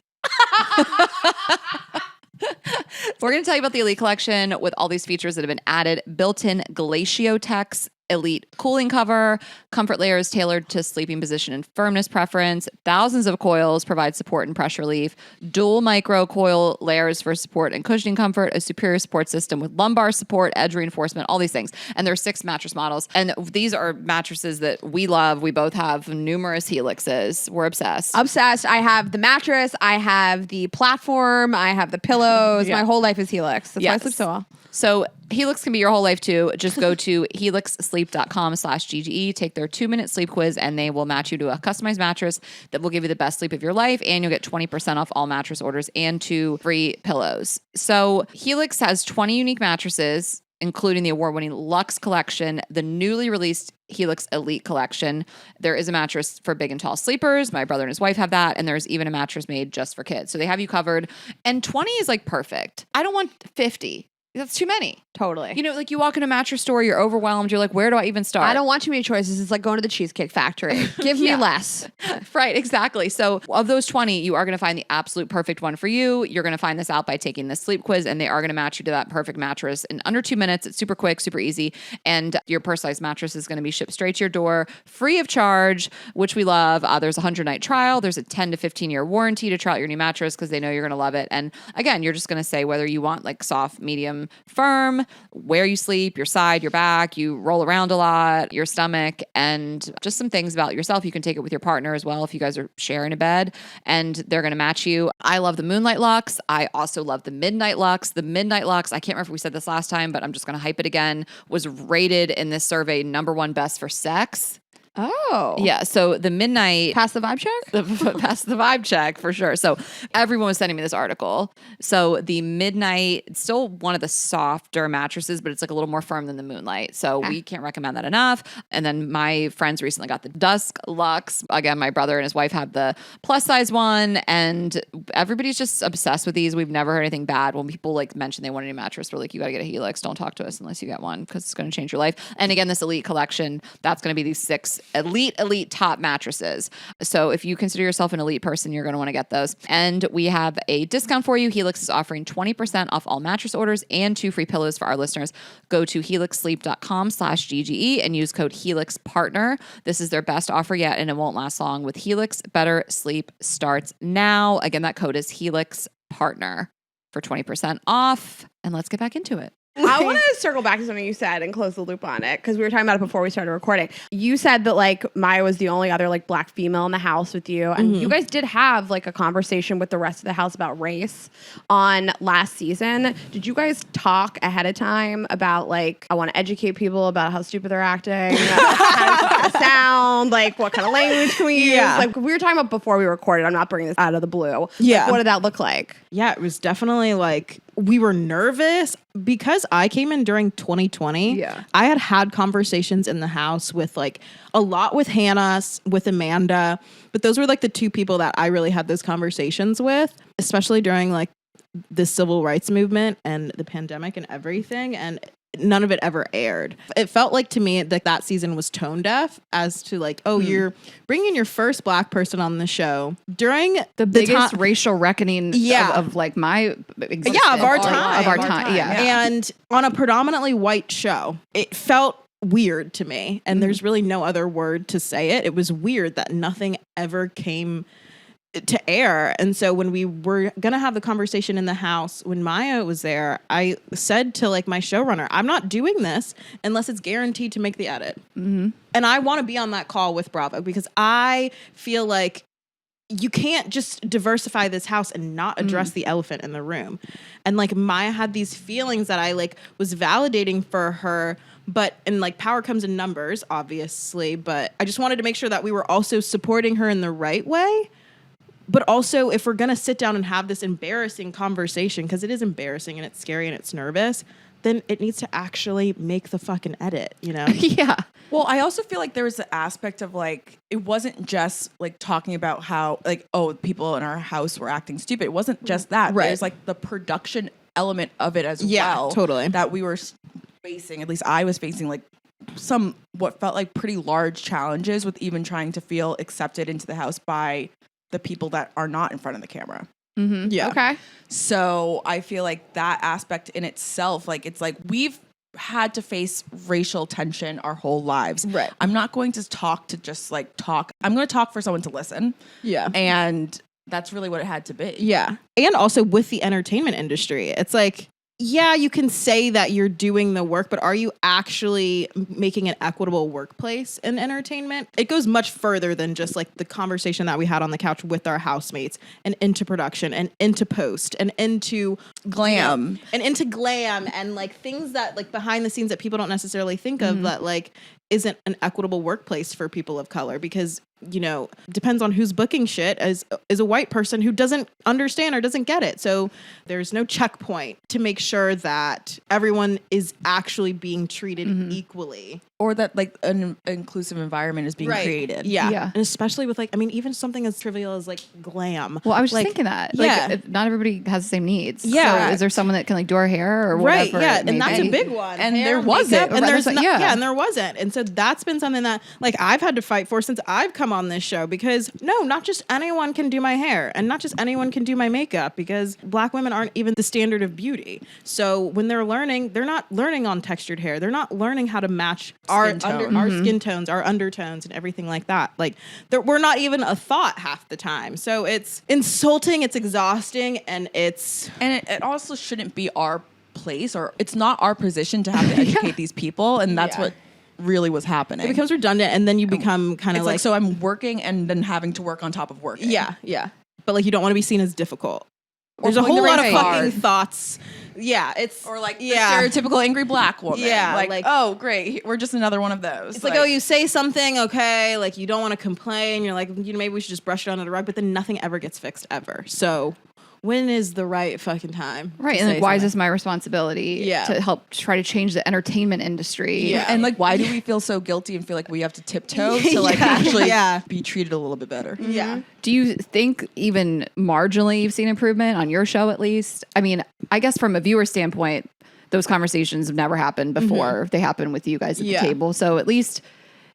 We're going to tell you about the Elite Collection with all these features that have been added. Built-in Glaciotex Elite cooling cover, comfort layers tailored to sleeping position and firmness preference. Thousands of coils provide support and pressure relief. Dual micro coil layers for support and cushioning comfort. A superior support system with lumbar support, edge reinforcement, all these things. And there's 6 mattress models. And these are mattresses that we love. We both have numerous Helixes. We're obsessed. Obsessed. I have the mattress. I have the platform. I have the pillows. My whole life is Helix. That's why I Yes. sleep so well. So Helix can be your whole life too. Just go to helixsleep.com/GGE, take their 2-minute sleep quiz, and they will match you to a customized mattress that will give you the best sleep of your life. And you'll get 20% off all mattress orders and 2 free pillows. So Helix has 20 unique mattresses, including the award-winning Luxe Collection, the newly released Helix Elite Collection. There is a mattress for big and tall sleepers. My brother and his wife have that. And there's even a mattress made just for kids. So they have you covered. And 20 is like perfect. I don't want 50. That's too many. Totally. You know, like you walk in a mattress store, you're overwhelmed. You're like, where do I even start? I don't want too many choices. It's like going to the Cheesecake Factory. Give me less. Right, exactly. So of those 20, you are going to find the absolute perfect one for you. You're going to find this out by taking the sleep quiz, and they are going to match you to that perfect mattress in under 2 minutes. It's super quick, super easy. And your personalized mattress is going to be shipped straight to your door, free of charge, which we love. There's a 100-night trial. There's a 10 to 15-year warranty to try out your new mattress because they know you're going to love it. And again, you're just going to say whether you want like soft, medium, firm, where you sleep, your side, your back, you roll around a lot, your stomach, and just some things about yourself. You can take it with your partner as well if you guys are sharing a bed, and they're going to match you. I love the Moonlight Luxe. I also love the Midnight Luxe. The Midnight Luxe, I can't remember if we said this last time, but I'm just going to hype it again, was rated in this survey #1 best for sex. Oh. Yeah, so the Midnight... Pass the vibe check? Pass the vibe check for sure. So everyone was sending me this article. So the Midnight, it's still one of the softer mattresses, but it's like a little more firm than the Moonlight. So we can't recommend that enough. And then my friends recently got the Dusk Luxe. Again, my brother and his wife have the plus size one, and everybody's just obsessed with these. We've never heard anything bad. When people like mention they want a new mattress, we're like, you got to get a Helix. Don't talk to us unless you get one because it's going to change your life. And again, this Elite Collection, that's going to be these 6 elite top mattresses. So if you consider yourself an elite person, you're going to want to get those. And we have a discount for you. Helix is offering 20% off all mattress orders and 2 free pillows for our listeners. Go to helixsleep.com/GGE and use code HelixPartner. This is their best offer yet, and it won't last long. With Helix, better sleep starts now. Again, that code is HelixPartner for 20% off. And let's get back into it. I want to circle back to something you said and close the loop on it, because we were talking about it before we started recording. You said that like Maya was the only other like black female in the house with you, and you guys did have like a conversation with the rest of the house about race on last season. Did you guys talk ahead of time about like, I want to educate people about how stupid they're acting, how does it sound, like what kind of language can we use? Like we were talking about before we recorded. I'm not bringing this out of the blue. Yeah. Like, what did that look like? Yeah, it was definitely like we were nervous because I came in during 2020. Yeah. I had conversations in the house with like a lot with Hannah, with Amanda, but those were like the 2 people that I really had those conversations with, especially during like the civil rights movement and the pandemic and everything. And none of it ever aired. It felt like to me that season was tone deaf as to like, oh, you're bringing your first black person on the show during The biggest racial reckoning of like my existence. of our time. Of our time. Yeah. And on a predominantly white show, it felt weird to me. And there's really no other word to say it. It was weird that nothing ever came to air. And so when we were going to have the conversation in the house, when Maya was there, I said to like my showrunner, I'm not doing this unless it's guaranteed to make the edit. And I want to be on that call with Bravo because I feel like you can't just diversify this house and not address the elephant in the room. And like Maya had these feelings that I like was validating for her, and like power comes in numbers, obviously, but I just wanted to make sure that we were also supporting her in the right way. But also, if we're going to sit down and have this embarrassing conversation, because it is embarrassing and it's scary and it's nervous, then it needs to actually make the fucking edit, you know? Yeah. Well, I also feel like there was the aspect of like, it wasn't just like talking about how like, oh, people in our house were acting stupid. It wasn't just that. Right. There's like the production element of it as Yeah, well. totally. That we were facing, at least I was facing like some what felt like pretty large challenges with even trying to feel accepted into the house by the people that are not in front of the camera. Yeah. Okay. So I feel like that aspect in itself, like it's like we've had to face racial tension our whole lives. Right. I'm not going to talk to just like talk. I'm going to talk for someone to listen. Yeah. And that's really what it had to be. Yeah. And also with the entertainment industry, it's like, yeah, you can say that you're doing the work, but are you actually making an equitable workplace in entertainment? It goes much further than just like the conversation that we had on the couch with our housemates and into production and into post and into Glam. and into glam and like things that like behind the scenes that people don't necessarily think of that like isn't an equitable workplace for people of color because, you know, depends on who's booking shit as a white person who doesn't understand or doesn't get it. So there's no checkpoint to make sure that everyone is actually being treated equally. Or that like an inclusive environment is being created. Yeah. Yeah. And especially with like, I mean, even something as trivial as like glam. Well, I was just like, thinking that. Yeah. Like, not everybody has the same needs. Yeah. So is there someone that can like do our hair or Right, whatever? yeah, it may and that's be? a big one. And Hair, there wasn't. makeup, and Right, there's that's what- not, yeah. and there wasn't. And so that's been something that like I've had to fight for since I've come on this show because no, not just anyone can do my hair and not just anyone can do my makeup because black women aren't even the standard of beauty. So when they're learning, they're not learning on textured hair. They're not learning how to match our skin tones, our undertones and everything like that. Like we're not even a thought half the time. So it's insulting, it's exhausting, and it also shouldn't be our place or it's not our position to have to educate these people. And that's what really was happening. it becomes redundant and then you become kind of it's like, so I'm working and then having to work on top of working. Yeah. But like you don't want to be seen as difficult. Or There's a pulling whole the lot of right fucking card. thoughts. Yeah, it's Or like the yeah. stereotypical angry black woman. Yeah, Like, like- oh, great. We're just another one of those. It's like, oh, you say something, okay, like you don't want to complain. You're like, you know, maybe we should just brush it under the rug, but then nothing ever gets fixed ever. So when is the right fucking time? Right. to And say like, why is something? this my responsibility to help try to change the entertainment industry? Yeah. And like, why do we feel so guilty and feel like we have to tiptoe to like actually be treated a little bit better? Yeah. Do you think even marginally you've seen improvement on your show at least? I mean, I guess from a viewer standpoint, those conversations have never happened before. They happen with you guys at the table. So at least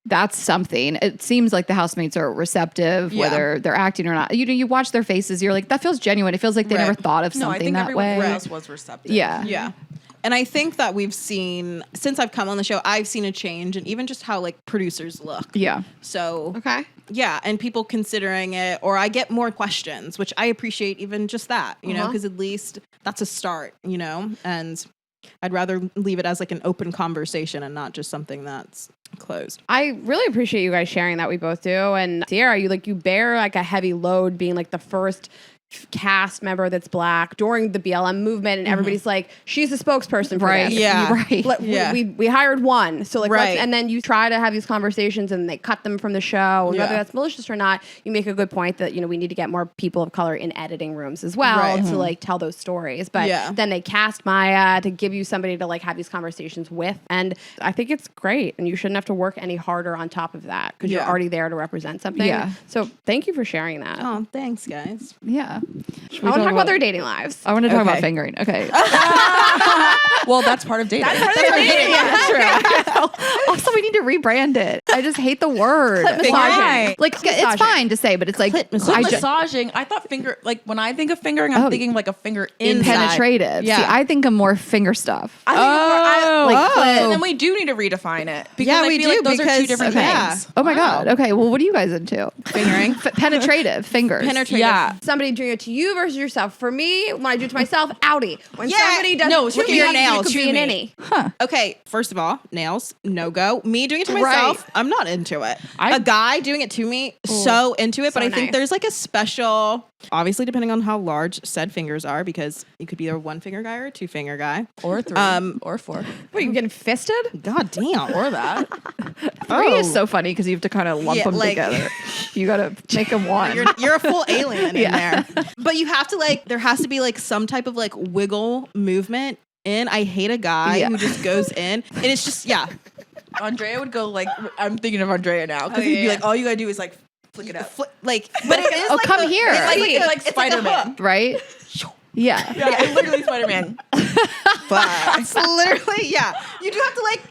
that's something. It seems like the housemates are receptive, whether they're acting or not. You watch their faces, you're like, that feels genuine. It feels like they never thought of No, I something think that everyone way. else was receptive. Yeah. Yeah. And I think that we've seen, since I've come on the show, I've seen a change in even just how like producers look. Yeah. So, Okay. yeah. And people considering it, or I get more questions, which I appreciate even just that, you know, because at least that's a start, you know, and I'd rather leave it as like an open conversation and not just something that's closed. I really appreciate you guys sharing that. We both do. And Ciara, you bear like a heavy load being like the first cast member that's Black during the BLM movement, and everybody's like, she's the spokesperson for Right. this. Yeah. Right. We hired one, so like, Right. and then you try to have these conversations, and they cut them from the show. And whether that's malicious or not, you make a good point that we need to get more people of color in editing rooms as well Right. to like tell those stories. But then they cast Maya to give you somebody to like have these conversations with, and I think it's great. And you shouldn't have to work any harder on top of that because you're already there to represent something. Yeah. So thank you for sharing that. Oh, thanks, guys. Yeah. I want to talk about their dating lives. I want to talk about Okay. fingering. Okay. Well, that's part of dating. Also, we need to rebrand it. I just hate the word. Why? Like, it's fine to say, but it's like Massaging. I thought when I think of fingering, I'm thinking like a finger inside. penetrative. Yeah. See, I think of more finger stuff. And then we do need to redefine it because Yeah, I we feel do, like those are two because- different yeah. things. Oh my God. Okay. Well, what are you guys into? Fingering. Penetrative fingers. Penetrative. Yeah. Somebody doing it to you versus yourself. For me, when I do it to myself, outie. When Yeah. somebody does No, it to look at me, your it nails, could be to an me. innie. Okay, first of all, nails, no go. Me doing it to myself, I'm not into it. A guy doing it to me, so into it. But So I think nice. there's like a special, obviously depending on how large said fingers are, because you could be a 1-finger guy or a 2-finger guy. Or 3 or 4 What, you getting fisted? God damn. or that. 3 is so funny because you have to kind of lump Yeah, them like- together. You got to make them one. You're a full alien in there. But you have to like, there has to be like some type of like wiggle movement in. I hate a guy who just goes in and it's just, Andrea would go like, I'm thinking of Andrea now because he'd be like, all you gotta do is like flick it up. like, but it is Oh, like come here. It's like it's Spider-Man. Right? Yeah. Yeah, literally Spider-Man. It's literally, you do have to like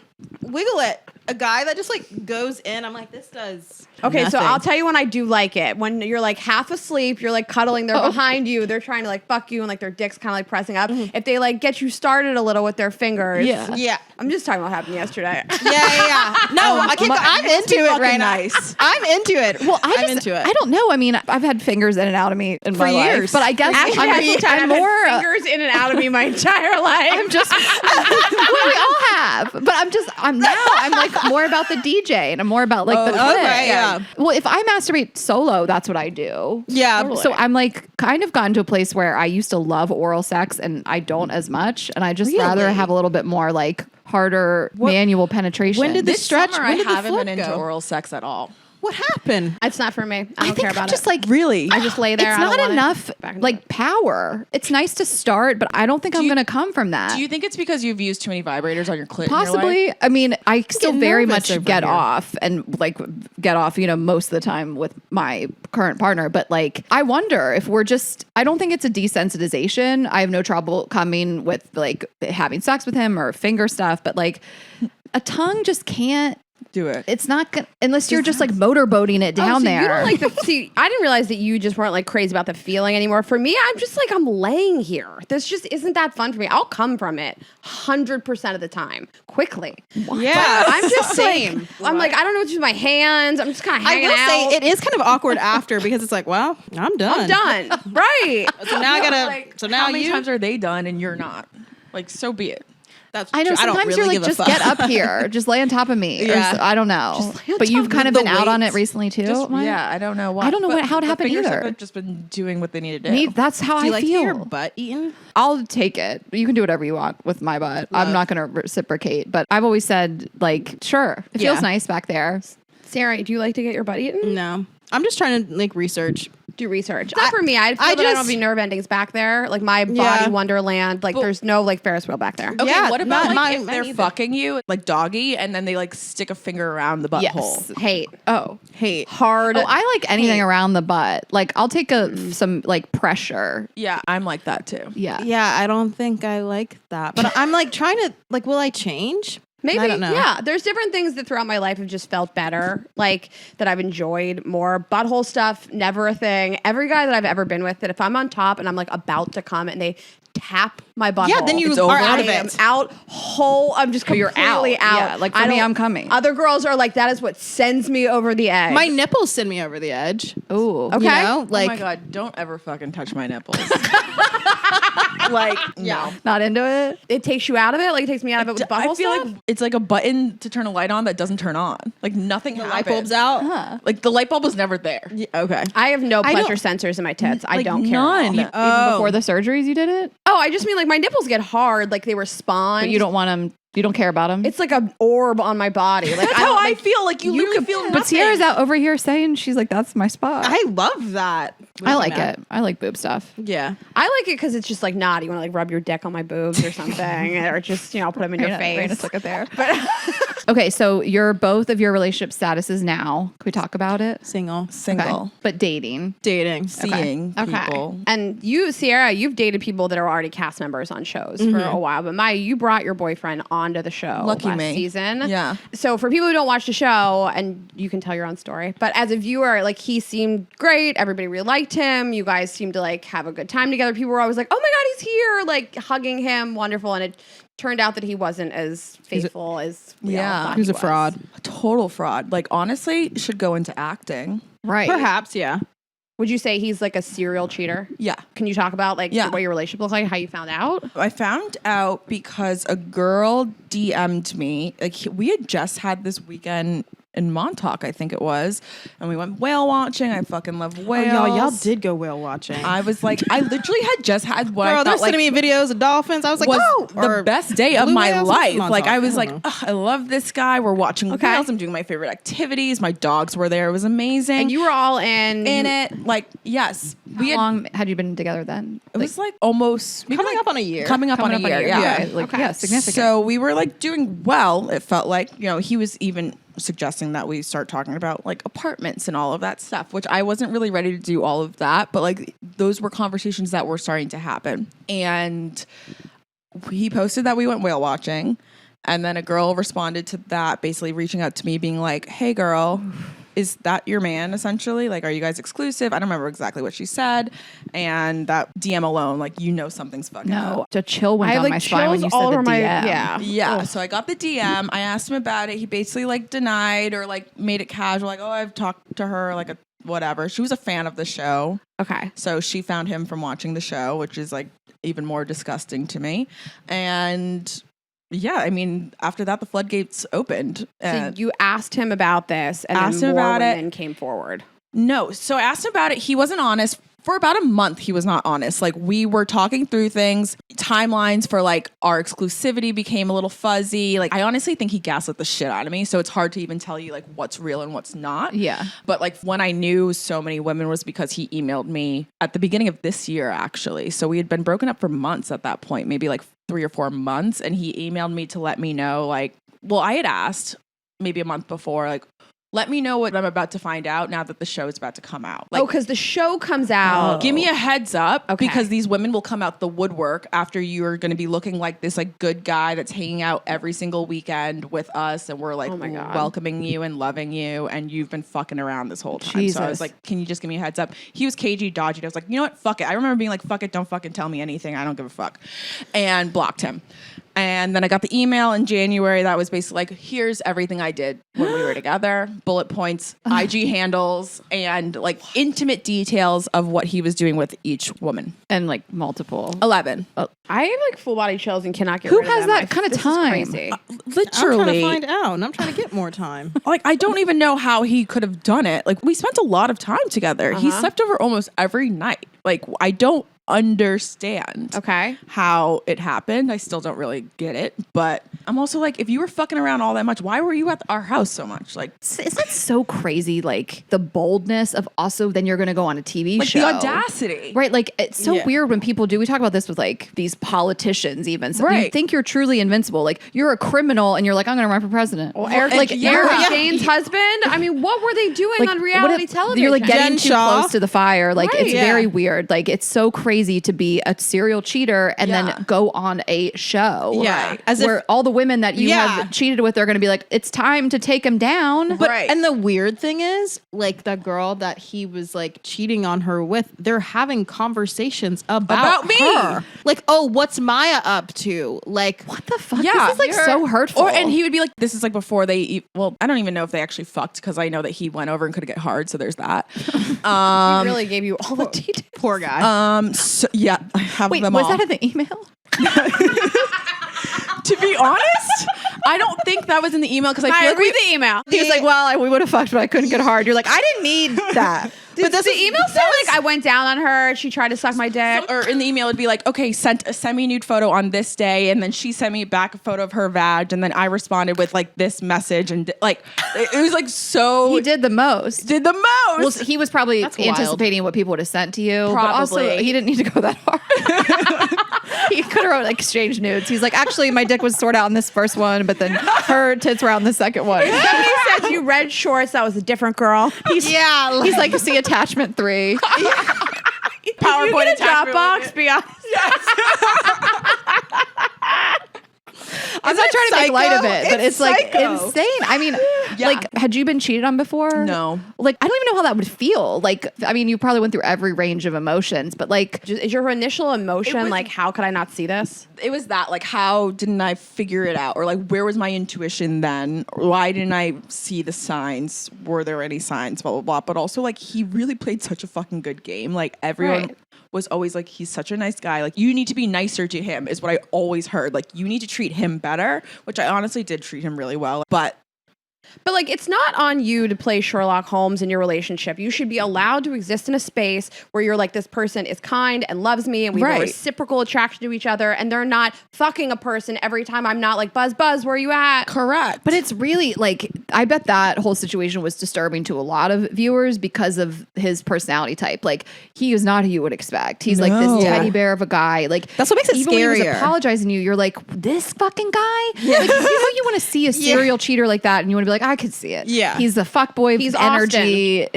wiggle it. A guy that just like goes in, I'm like, this does. Okay, so nothing. I'll tell you when I do like it. When you're like half asleep, you're like cuddling, they're behind you, they're trying to like fuck you, and like their dick's kind of like pressing up. If they like get you started a little with their fingers. Yeah. I'm just talking about what happened yesterday. Yeah. No, I'm into it right now. nice. I'm into it. Well, I'm into it. I don't know. I mean, I've had fingers in and out of me in my life, years. but I guess Actually, I'm more. had fingers in and out of me my entire life. I'm just. Well, we all have, but I'm like more about the DJ and I'm more about like the clip. okay, yeah. Well, if I masturbate solo, that's what I do. Yeah. So I'm like kind of gotten to a place where I used to love oral sex and I don't as much, and I just rather have a little bit more like harder manual penetration. when did the This stretch? summer, when I did the haven't flip been into go? oral sex at all. What happened? It's not for me. I I don't think care I'm about just it. like Really? I just lay there. it's I don't not want enough it. Back and like power. It's nice to start, but I don't think I'm you- going to come from that. Do you think it's because you've used too many vibrators on your clit? in your life? Possibly. I mean, I still very nervous much over get here. off and like get off, most of the time with my current partner. But like, I wonder if we're just, I don't think it's a desensitization. I have no trouble coming with like having sex with him or finger stuff, but like a tongue just can't. Do it. It's not gonna, unless you're just like motorboating it down so there. You don't like the see. I didn't realize that you just weren't like crazy about the feeling anymore. For me, I'm just like I'm laying here. This just isn't that fun for me. I'll come from it 100% of the time quickly. Yeah, I'm just same. like I'm like I don't know what to do with my hands. I'm just kind of I hanging will out. say it is kind of awkward after because it's like, well, I'm done. I'm done. Right. So now I gotta. Like, so now How many you. times are they done and you're not? Like, so be it. That's I know true. sometimes don't really you're like, give a just fuck. get up here, just lay on top of me. Yeah. I don't know. But you've kind of the been out on it weights. recently too. Just, Maya? yeah, I don't know why. I don't know but how it the happened fingers either. have just been doing what they need to do. Me, that's how Do you I like to feel. get your butt eaten? I'll take it. You can do whatever you want with my butt. I'm not going to reciprocate. But I've always said, like, sure, it feels nice back there. Sarah, do you like to get your butt eaten? No, I'm just trying to like research. Do research. Not for me. I feel I that I don't just- have any nerve endings back there. Like my body Yeah. wonderland. Like there's no like Ferris wheel back there. Okay, Yeah, what about not like mine- if they're mine either. fucking you like doggy and then they like stick a finger around the butthole? Yes. Hate. Oh. Hate. Hard. Oh, I like anything around the butt. Like, I'll take some like pressure. Yeah, I'm like that too. Yeah. Yeah, I don't think I like that. But I'm like trying to like, will I change? Maybe, I don't know. yeah. There's different things that throughout my life have just felt better, like that I've enjoyed more. Butthole stuff, never a thing. Every guy that I've ever been with, that if I'm on top and I'm like about to come and they tap my butthole, Yeah, then you It's are over. out of I am it. out whole. I'm just you're completely out. out. Yeah, like for I me, don't- I'm coming. Other girls are like, that is what sends me over the edge. My nipples send me over the edge. Ooh. Okay. You know, Oh like my God, don't ever fucking touch my nipples. Like, no. Not into it? It takes you out of it. Like it takes me out of it with butthole I feel stuff. like it's like a button to turn a light on that doesn't turn on. Like nothing the happens. light bulb's out. Like the light bulb was never there. Yeah, okay. I have no I pleasure don't- sensors in my tits. I Like, don't care. at all. none. Even before the surgeries you did it? Oh, I just mean like my nipples get hard, like they respond. But you don't want them, you don't care about them? It's like an orb on my body. Like That's I how don't, I like, feel. Like you literally feel nothing. But Ciara's out over here saying she's like, that's my spot. I love that. I like it. I like boob stuff. Yeah. I like it because it's just like not. You want to like rub your dick on my boobs or something, or just put them in your face. took it there. Okay, so both of your relationship statuses now. Can we talk about it? Single. Single. Okay. But dating. Dating. Seeing Okay. people. And you, Ciara, you've dated people that are already cast members on shows for a while. But Maya, you brought your boyfriend onto the show Lucky last me. season. Yeah. So for people who don't watch the show, and you can tell your own story, but as a viewer, like he seemed great. Everybody really liked him. You guys seemed to like have a good time together. People were always like, "Oh my God, he's here!" Like hugging him, wonderful. And it turned out that he wasn't as faithful as we all Yeah. thought He was a was. fraud. A total fraud. Like honestly, should go into acting. Right. Perhaps, yeah. Would you say he's like a serial cheater? Yeah. Can you talk about like Yeah. what your relationship looked like, how you found out? I found out because a girl DM'd me. Like we had just had this weekend in Montauk, I think it was, and we went whale watching. I fucking love whales. Y'all did go whale watching. I was like, I literally had just had what Girl, I they're felt like sending me videos of dolphins. I was like, was oh, the or best day of blue my whales? life. Montauk. Like I was don't like, know. "Ugh, I love this guy. We're watching Okay. whales. I'm doing my favorite activities. My dogs were there. It was amazing. And you were all in it, like yes, How long had you been together then? It was like almost maybe Coming like up on a year. Coming up on a year. Yeah. Okay. Like, Okay. yeah, significant. So we were like doing well. It felt like, he was even suggesting that we start talking about like apartments and all of that stuff, which I wasn't really ready to do all of that. But like those were conversations that were starting to happen. And he posted that we went whale watching. And then a girl responded to that, basically reaching out to me being like, hey girl, is that your man essentially? Like, are you guys exclusive? I don't remember exactly what she said. And that DM alone, like, something's fucking up. no, a chill went I have down like my spine when you chills all said the over my DM. yeah. Yeah. So I got the DM. I asked him about it. He basically like denied or like made it casual, like, oh, I've talked to her, like whatever. She was a fan of the show. Okay. So she found him from watching the show, which is like even more disgusting to me. And yeah, I mean, after that, the floodgates opened. So And you asked him about this, and Asked then him more about it. women came forward. no, so I asked him about it. He wasn't honest. For about a month, he was not honest. Like we were talking through things, timelines for like our exclusivity became a little fuzzy. Like I honestly think he gaslit the shit out of me. So it's hard to even tell you like what's real and what's not. Yeah. But like when I knew so many women was because he emailed me at the beginning of this year, actually. So we had been broken up for months at that point, maybe like 3 or 4 months. And he emailed me to let me know, like, well, I had asked maybe a month before, like, let me know what I'm about to find out now that the show is about to come out. Like, Because the show comes out. give me a heads up Okay. because these women will come out the woodwork after you're going to be looking like this like good guy that's hanging out every single weekend with us and we're like Oh my God. welcoming you and loving you and you've been fucking around this whole time. So I Jesus. was like, can you just give me a heads up? He was cagey, dodgy. And I was like, you know what? Fuck it. I remember being like, fuck it. Don't fucking tell me anything. I don't give a fuck. And blocked him. And then I got the email in January that was basically like, here's everything I did when we were together, bullet points, IG handles, and like intimate details of what he was doing with each woman. And like multiple. 11. I have like full body chills and cannot get Who rid of has them. that kind of this is time? crazy. I'm trying to Literally. find out, and I'm trying to get more time. Like, I don't even know how he could have done it. Like, we spent a lot of time together. He slept over almost every night. Like, I don't understand Okay. how it happened. I still don't really get it. But I'm also like, if you were fucking around all that much, why were you at our house so much? Like, Isn't that so crazy? Like the boldness of also then you're going to go on a TV show. the audacity. Right. Like it's so Yeah. weird when people do. We talk about this with like these politicians even. So you Right. think you're truly invincible. Like you're a criminal and you're like, I'm going to run for president. Well, Eric, like yeah. Eric Yeah. Jane's husband. I mean, what were they doing like, on what reality if- television? You're like getting Jen too Shaw. close to the fire. Like Right. it's Yeah. very weird. Like it's so crazy crazy to be a serial cheater and then go on a show. Yeah. As where all the women that you have cheated with are going to be like, it's time to take him down. But and the weird thing is, like, the girl that he was like cheating on her with, they're having conversations about me. her. Like, oh, what's Maya up to? Like, What the fuck? Yeah. This is like so hurtful. And he would be like, this is like before they, well, I don't even know if they actually fucked because I know that he went over and could get hard. So there's that. He really gave you all the details. poor guy. So, yeah, I have Wait, them was all. that in the email? To be honest, I don't think that was in the email because I feel like read the email. He was like, well, we would have fucked, but I couldn't get hard. You're like, I didn't need that. But the email said like I went down on her. She tried to suck my dick. or in the email it'd be like, okay, sent a semi-nude photo on this day, and then she sent me back a photo of her vag, and then I responded with like this message, and like it was like so. He did the most. Well, He was probably That's wild. anticipating what people would have sent to you. But Probably. also, he didn't need to go that hard. He could have wrote like exchange nudes. He's like, actually, my dick was sort out in this first one, but then her tits were out in the second one. Somebody said you red shorts. That was a different girl. He's like, see attachment 3. PowerPoint a Dropbox. Be honest. I'm not trying to make light of it, but it's like psycho. insane. I mean, like, had you been cheated on before? No. Like, I don't even know how that would feel. Like, I mean, you probably went through every range of emotions, but like, Is your initial emotion was- like, how could I not see this? it was that like, how didn't I figure it out, or like where was my intuition then? Why didn't I see the signs? Were there any signs? Blah blah blah. But also like he really played such a fucking good game. Like everyone. Right. Was always like, he's such a nice guy. Like, you need to be nicer to him, is what I always heard. Like, you need to treat him better, which I honestly did treat him really well. But But like, it's not on you to play Sherlock Holmes in your relationship. You should be allowed to exist in a space where you're like, this person is kind and loves me, and we have a Right. reciprocal attraction to each other, and they're not fucking a person every time I'm not like, Buzz, where you at? correct. but it's really like, I bet that whole situation was disturbing to a lot of viewers because of his personality type. Like, he is not who you would expect. He's like No. this teddy bear of a guy. Like, That's what makes it even when he was scarier. apologizing to you, you're like, this fucking guy? Like, you know, you want to see a serial cheater like that, and you want to be like, I could see it. Yeah. He's the fuckboy He's energy.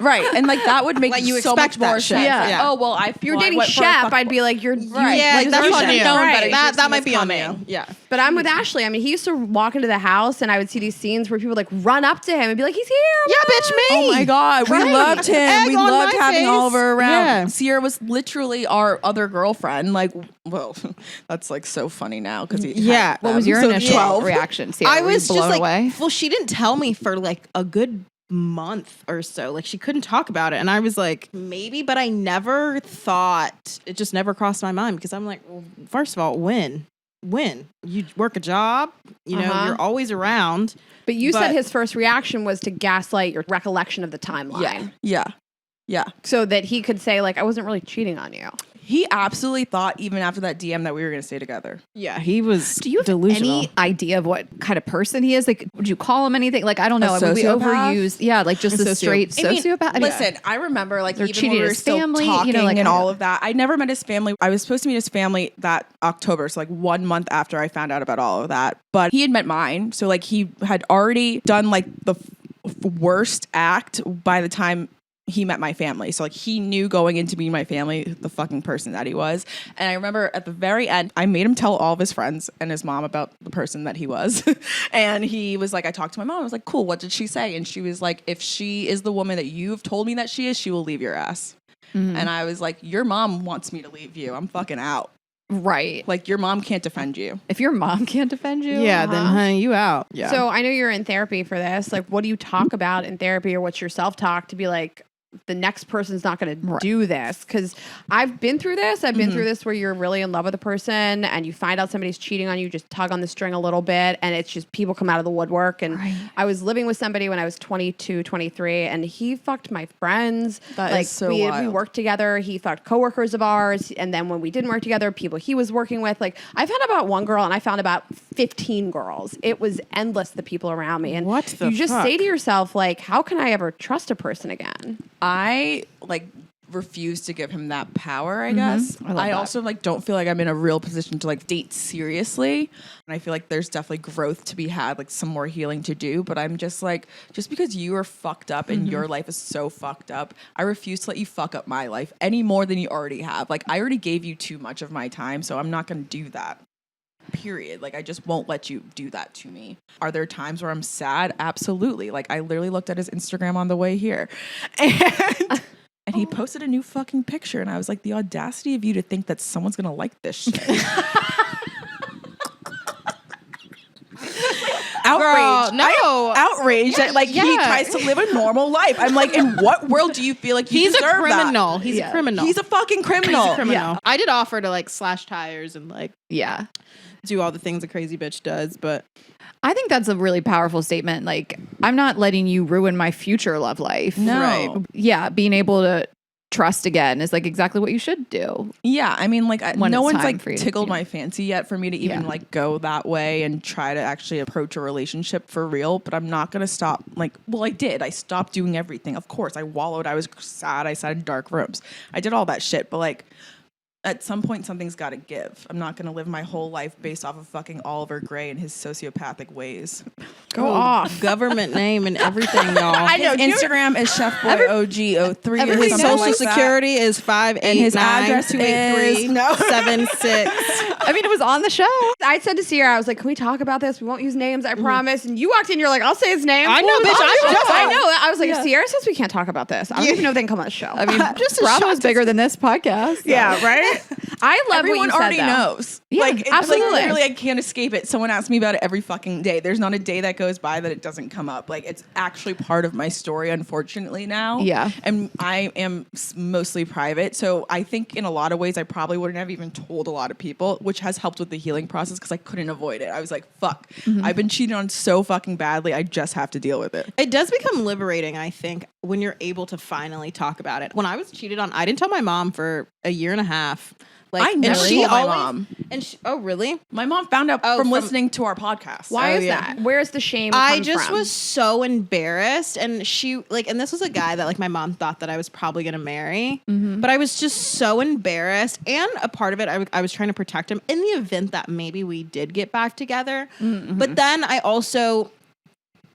right. And like, that would make Like, you so much expect that more shit. sense. Yeah. Oh, well, If you're dating Shep, I'd be like, you're Right. Yeah, Like, that's you on should you. have known Right. better. You That should've might seen be on this you. coming. Yeah. But I'm with Ashley. I mean, he used to walk into the house, and I would see these scenes where people would like run up to him and be like, he's here. Yeah, bitch, me. Oh my God, we Right. loved him. Egg We on loved my having face. Oliver around. Yeah. Ciara was literally our other girlfriend. Like, well, that's like so funny now because Yeah. What was your So initial 12. reaction? Ciara? I Were you was blown just like, away. well, she didn't tell me for like a good month or so. Like, she couldn't talk about it. And I was like, maybe, but I never thought, it just never crossed my mind because I'm like, well, first of all, when you work a job, you know, Uh-huh. you're always around. But you said But- his first reaction was to gaslight your recollection of the timeline. Yeah. So that he could say, like, I wasn't really cheating on you. He absolutely thought, even after that DM, that we were going to stay together. Yeah, he was Do you have delusional. any idea of what kind of person he is? Like, would you call him anything? Like, I don't know. A Would we sociopath? overuse? Yeah, like just a straight sociopath. I mean, Listen, I remember like Or even cheating when we were his still family, you know, talking like, and I all know. of that. I never met his family. I was supposed to meet his family that October, so like 1 month after I found out about all of that. But he had met mine, so like he had already done like the worst act by the time he met my family. So like he knew going into meeting my family the fucking person that he was. And I remember at the very end, I made him tell all of his friends and his mom about the person that he was. And he was like, I talked to my mom. I was like, cool, what did she say? And she was like, if she is the woman that you've told me that she is, she will leave your ass. And I was like, your mom wants me to leave you. I'm fucking out. right. Like your mom can't defend you. If your mom can't defend you, Yeah, then honey, you out. Yeah. So I know you're in therapy for this. Like, what do you talk about in therapy, or what's your self-talk to be like, the next person's not going to do this? Because I've been through this. I've been through this where you're really in love with a person and you find out somebody's cheating on you, just tug on the string a little bit, and it's just people come out of the woodwork. And I was living with somebody when I was 22, 23, and he fucked my friends. That like is so we wild. worked together. He fucked coworkers of ours. And then when we didn't work together, people he was working with. Like, I found about one girl and I found about 15 girls. It was endless, the people around me. And What the you just fuck? say to yourself, like, how can I ever trust a person again? I like refuse to give him that power, I guess. I love I that. also like don't feel like I'm in a real position to like date seriously. And I feel like there's definitely growth to be had, like some more healing to do. But I'm just like, just because you are fucked up and your life is so fucked up, I refuse to let you fuck up my life any more than you already have. Like I already gave you too much of my time, so I'm not gonna do that. Period. Like I just won't let you do that to me. Are there times where I'm sad? Absolutely. Like I literally looked at his Instagram on the way here. And he posted a new fucking picture, and I was like, the audacity of you to think that someone's gonna like this shit. Outraged. no. Outraged that like he tries to live a normal life. I'm like, in what world do you feel like you He's a deserve criminal. that? He's a criminal. He's a fucking criminal. criminal. I did offer to like slash tires and like Yeah. do all the things a crazy bitch does, but I think that's a really powerful statement. Like, I'm not letting you ruin my future love life. No. Right. Yeah, being able to trust again is like exactly what you should do. Yeah, I mean, like When no it's one's time like for you to, tickled you know. my fancy yet for me to even Yeah. like go that way and try to actually approach a relationship for real. But I'm not gonna stop. Like, well, I did. I stopped doing everything. Of course, I wallowed. I was sad. I sat in dark rooms. I did all that shit. But like, at some point, something's got to give. I'm not gonna live my whole life based off of fucking Oliver Gray and his sociopathic ways. Go off. government name and everything, y'all. I know. His Instagram is ChefBoyOG03. or His something social like that. security is 589 And his address 283 is- 76. I mean, it was on the show. I said to Ciara, I was like, can we talk about this? We won't use names, I promise. And you walked in, you're like, I'll say his name. I know, bitch, I know. I was like, if Ciara says we can't talk about this, I don't even know if they can come on the show. I mean, Bravo's bigger than this podcast. So. yeah, right? I love Everyone what you already said, though. knows. Yeah, like, absolutely. Like, literally, I can't escape it. Someone asks me about it every fucking day. There's not a day that goes by that it doesn't come up. Like, it's actually part of my story, unfortunately, now. Yeah. And I am mostly private. So I think in a lot of ways, I probably wouldn't have even told a lot of people, which has helped with the healing process because I couldn't avoid it. I was like, fuck, I've been cheated on so fucking badly. I just have to deal with it. It does become liberating, I think, when you're able to finally talk about it. When I was cheated on, I didn't tell my mom for a year and a half. Like, I never and she told my always- mom. And she, oh, really? My mom found out Oh, from from- listening to our podcast. Why Oh, is yeah. that? Where's the shame I come just from? was so embarrassed, and she like, and this was a guy that like my mom thought that I was probably gonna marry, but I was just so embarrassed, and a part of it, I was trying to protect him in the event that maybe we did get back together, but then I also.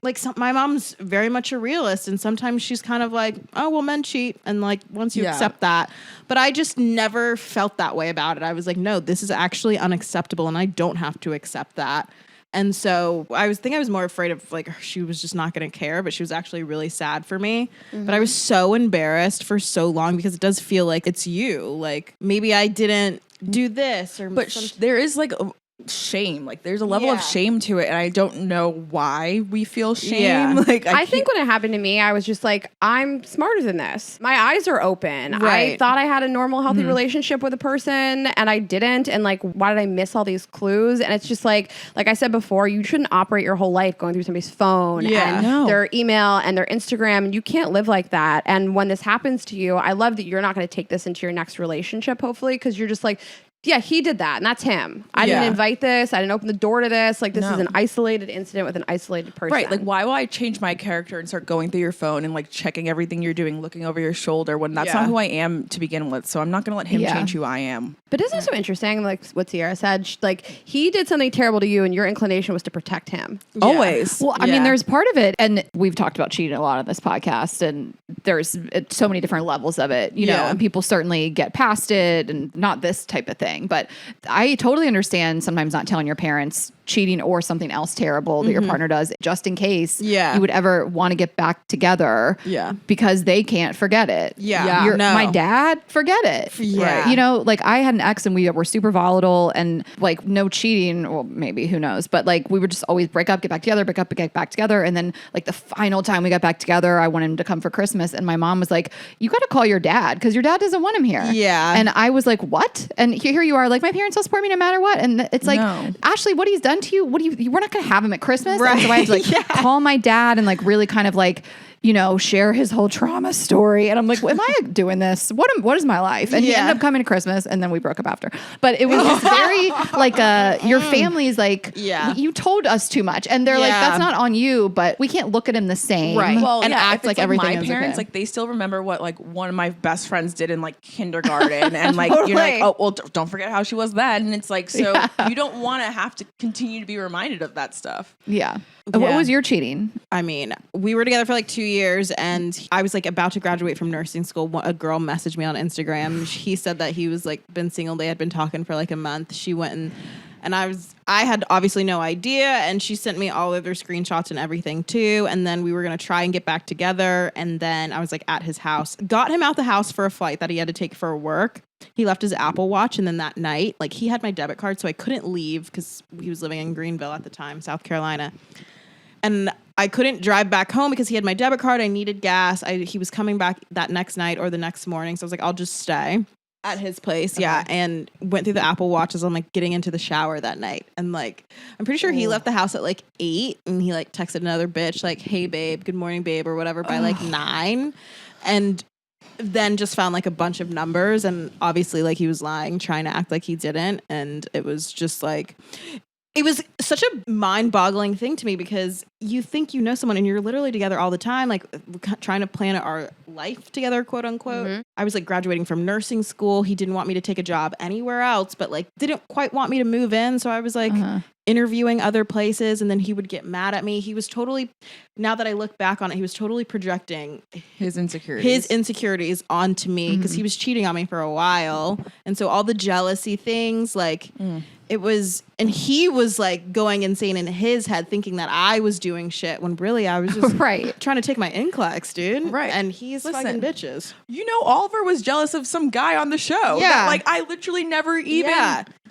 Like my mom's very much a realist, and sometimes she's kind of like, "Oh, well, men cheat," and like once you Yeah. accept that. But I just never felt that way about it. I was like, "No, this is actually unacceptable, and I don't have to accept that." And so I was more afraid of like she was just not going to care, but she was actually really sad for me. But I was so embarrassed for so long because it does feel like it's you. Like maybe I didn't do this, or But there is like a shame. Like there's a level Yeah. of shame to it, and I don't know why we feel shame. Yeah. Like I think when it happened to me, I was just like, I'm smarter than this. My eyes are open. I Right. thought I had a normal, healthy relationship with a person, and I didn't. And like, why did I miss all these clues? And it's just like I said before, you shouldn't operate your whole life going through somebody's phone Yeah. and No. their email and their Instagram. And you can't live like that. And when this happens to you, I love that you're not going to take this into your next relationship, hopefully, because you're just like, yeah, he did that, and that's him. I didn't Yeah. invite this. I didn't open the door to this. Like, this No. is an isolated incident with an isolated person. right. Like why will I change my character and start going through your phone and like checking everything you're doing, looking over your shoulder when that's Yeah. not who I am to begin with. So I'm not going to let him Yeah. change who I am. But isn't it so interesting, like what Ciara said? Like, he did something terrible to you, and your inclination was to protect him. Always. Well, I Yeah. mean, there's part of it, and we've talked about cheating a lot on this podcast, and there's so many different levels of it, you know, Yeah. and people certainly get past it and not this type of thing. But I totally understand sometimes not telling your parents cheating or something else terrible that your partner does, just in case Yeah. you would ever want to get back together. Yeah. Because they can't forget it. Yeah. No. My dad, forget it. Yeah. You know, like I had an ex and we were super volatile and like no cheating, well, maybe, who knows? But like we would just always break up, get back together, break up, get back together. And then like the final time we got back together, I wanted him to come for Christmas. And my mom was like, you got to call your dad because your dad doesn't want him here. Yeah. And I was like, what? And here you are, like, my parents will support me no matter what. And it's like, No. Ashley, what he's done to you, we're not going to have him at Christmas. Right. And so I had to like Yeah. call my dad and like really kind of like, share his whole trauma story. And I'm like, am I doing this? What is my life? And he ended up coming to Christmas, and then we broke up after. But it was just very like your family's like, you told us too much. And they're like, that's not on you, but we can't look at him the same. Right. Well, and act if it's like everything my is parents, okay. like they still remember what like one of my best friends did in like kindergarten, and like you're like, oh well, don't forget how she was then, and it's like so you don't want to have to continue to be reminded of that stuff. Yeah. What was your cheating? I mean, we were together for like 2 years, and I was like about to graduate from nursing school. A girl messaged me on Instagram. He said that he was like been single. They had been talking for like a month. She went and I had obviously no idea, and she sent me all of their screenshots and everything too. And then we were gonna try and get back together. And then I was like at his house, got him out the house for a flight that he had to take for work. He left his Apple Watch, and then that night, like he had my debit card, so I couldn't leave because he was living in Greenville at the time, South Carolina. And I couldn't drive back home because he had my debit card. I needed gas. He was coming back that next night or the next morning. So I was like, I'll just stay at his place. Okay. Yeah. And went through the Apple Watch as I'm like getting into the shower that night. And like, I'm pretty sure he left the house at like 8, and he like texted another bitch like, hey babe, good morning babe, or whatever by like 9. And then just found like a bunch of numbers, and obviously like he was lying, trying to act like he didn't. And it was just like, it was such a mind-boggling thing to me because you think you know someone and you're literally together all the time, like trying to plan our life together, quote unquote. Mm-hmm. I was like graduating from nursing school. He didn't want me to take a job anywhere else, but like didn't quite want me to move in. So I was like interviewing other places, and then he would get mad at me. He was totally, now that I look back on it, he was totally projecting his insecurities onto me because he was cheating on me for a while. And so all the jealousy things, like it was, and he was like going insane in his head thinking that I was doing shit when really I was just trying to take my NCLEX, dude. Right. And he's fucking bitches. Oliver was jealous of some guy on the show. Yeah. That, like I literally never even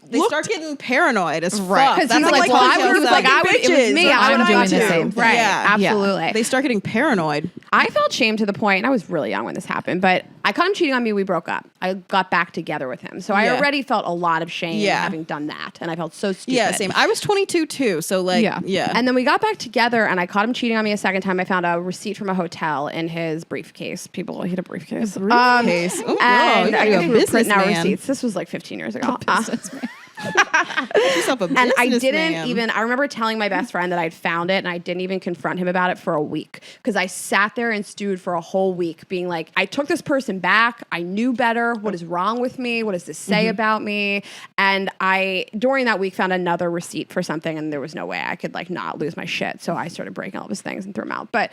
They start getting paranoid as fuck. Because he was like, well, I would, it was me. I would have doing done the too. same Right. Yeah. Absolutely. Yeah. They start getting paranoid. I felt shame to the point, and I was really young when this happened, but I caught him cheating on me. We broke up. I got back together with him. So I already felt a lot of shame having done that. And I felt so stupid. Yeah, same. I was 22 too. So like, yeah. And then we got back together, and I caught him cheating on me a second time. I found a receipt from a hotel in his briefcase. People, he had a briefcase. Oh, girl, and I guess we were printing out businessman. receipts. This was like 15 years ago. Yourself a And I didn't businessman. even, I remember telling my best friend that I'd found it, and I didn't even confront him about it for a week because I sat there and stewed for a whole week being like, I took this person back. I knew better. What is wrong with me? What does this say about me? And I, during that week, found another receipt for something, and there was no way I could like not lose my shit. So I started breaking all of his things and threw them out. But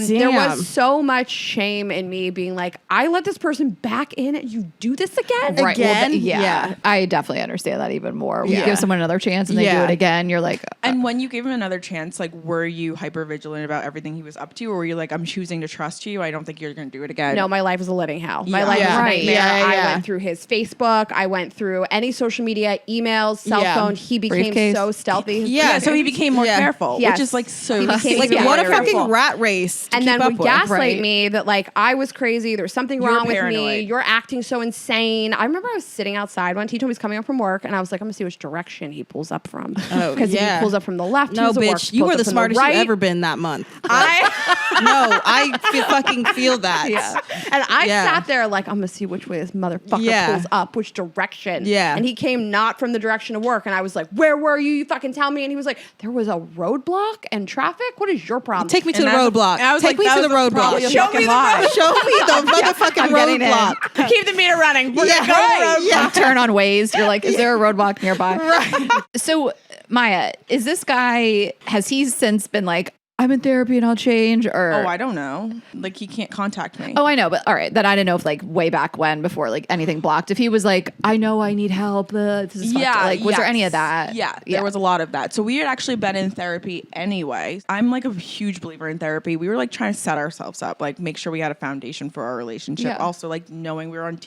there was so much shame in me being like, I let this person back in and you do this again? Right. Again? Well, Yeah. I definitely understand that even more. When you Yeah. give someone another chance and they do it again, you're like... And when you gave him another chance, like, were you hyper vigilant about everything he was up to, or were you like, I'm choosing to trust you. I don't think you're going to do it again. No, my life was a living hell. My life Yeah. was a Right. nightmare. Yeah. I went through his Facebook. I went through any social media, emails, cell phone. He became Briefcase. so stealthy. Yeah, so he became more careful, Yes. which is like so. He became Like, Yeah. what a Careful. fucking rat race to And keep then up would with. gaslight me that like I was crazy. There was something You were wrong with me. paranoid. You're acting so insane. I remember I was sitting outside once. He told me he was coming up from work, and I was like, I'm gonna see which direction he pulls up from. Oh, Because if yeah. he pulls up from the left, No, he's a work. bitch, you were the smartest you've ever been that month. I fucking feel that. Yeah. And I Yeah. sat there like, I'm going to see which way this motherfucker pulls up, which direction. Yeah. And he came not from the direction of work. And I was like, where were you? You fucking tell me. And he was like, there was a roadblock and traffic? What is your problem? Take me to And the that's- roadblock. I was Take like, me that to the was probably roadblock. a fucking lie. Show me the motherfucking getting in. roadblock. Keep the meter running. We're Yeah, going to go to the right. roadblock. Yeah. turn on Waze. You're like, is there a roadblock nearby? Right. So, Maya, is this guy, has he since been like, I'm in therapy and I'll change? Or Oh, I don't know. Like he can't contact me. Oh, I know, but all right. Then I don't know if like way back when, before like anything blocked, if he was like, I know I need help. This is fucked up. Like, was there any of that? Yeah, there was a lot of that. So we had actually been in therapy anyway. I'm like a huge believer in therapy. We were like trying to set ourselves up, like make sure we had a foundation for our relationship. Yeah. Also, like knowing we were on,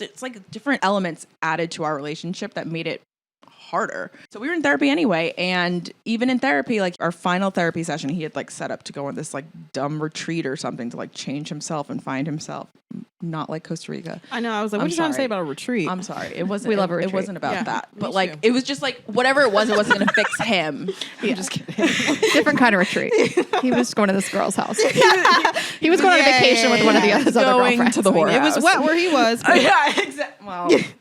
it's like different elements added to our relationship that made it harder. So we were in therapy anyway. And even in therapy, like our final therapy session, he had like set up to go on this like dumb retreat or something to like change himself and find himself. Not like Costa Rica. I know. I was like, what are you trying to say about a retreat? I'm sorry. It wasn't. We love a It retreat. wasn't about Yeah, that. me But like, too. it was just like whatever it wasn't going to fix him. I'm just kidding. Different kind of retreat. He was going to this girl's house. He was going on a vacation with one of the his other Going girlfriends. to the whorehouse. It was wet where he was. but- Yeah, exactly.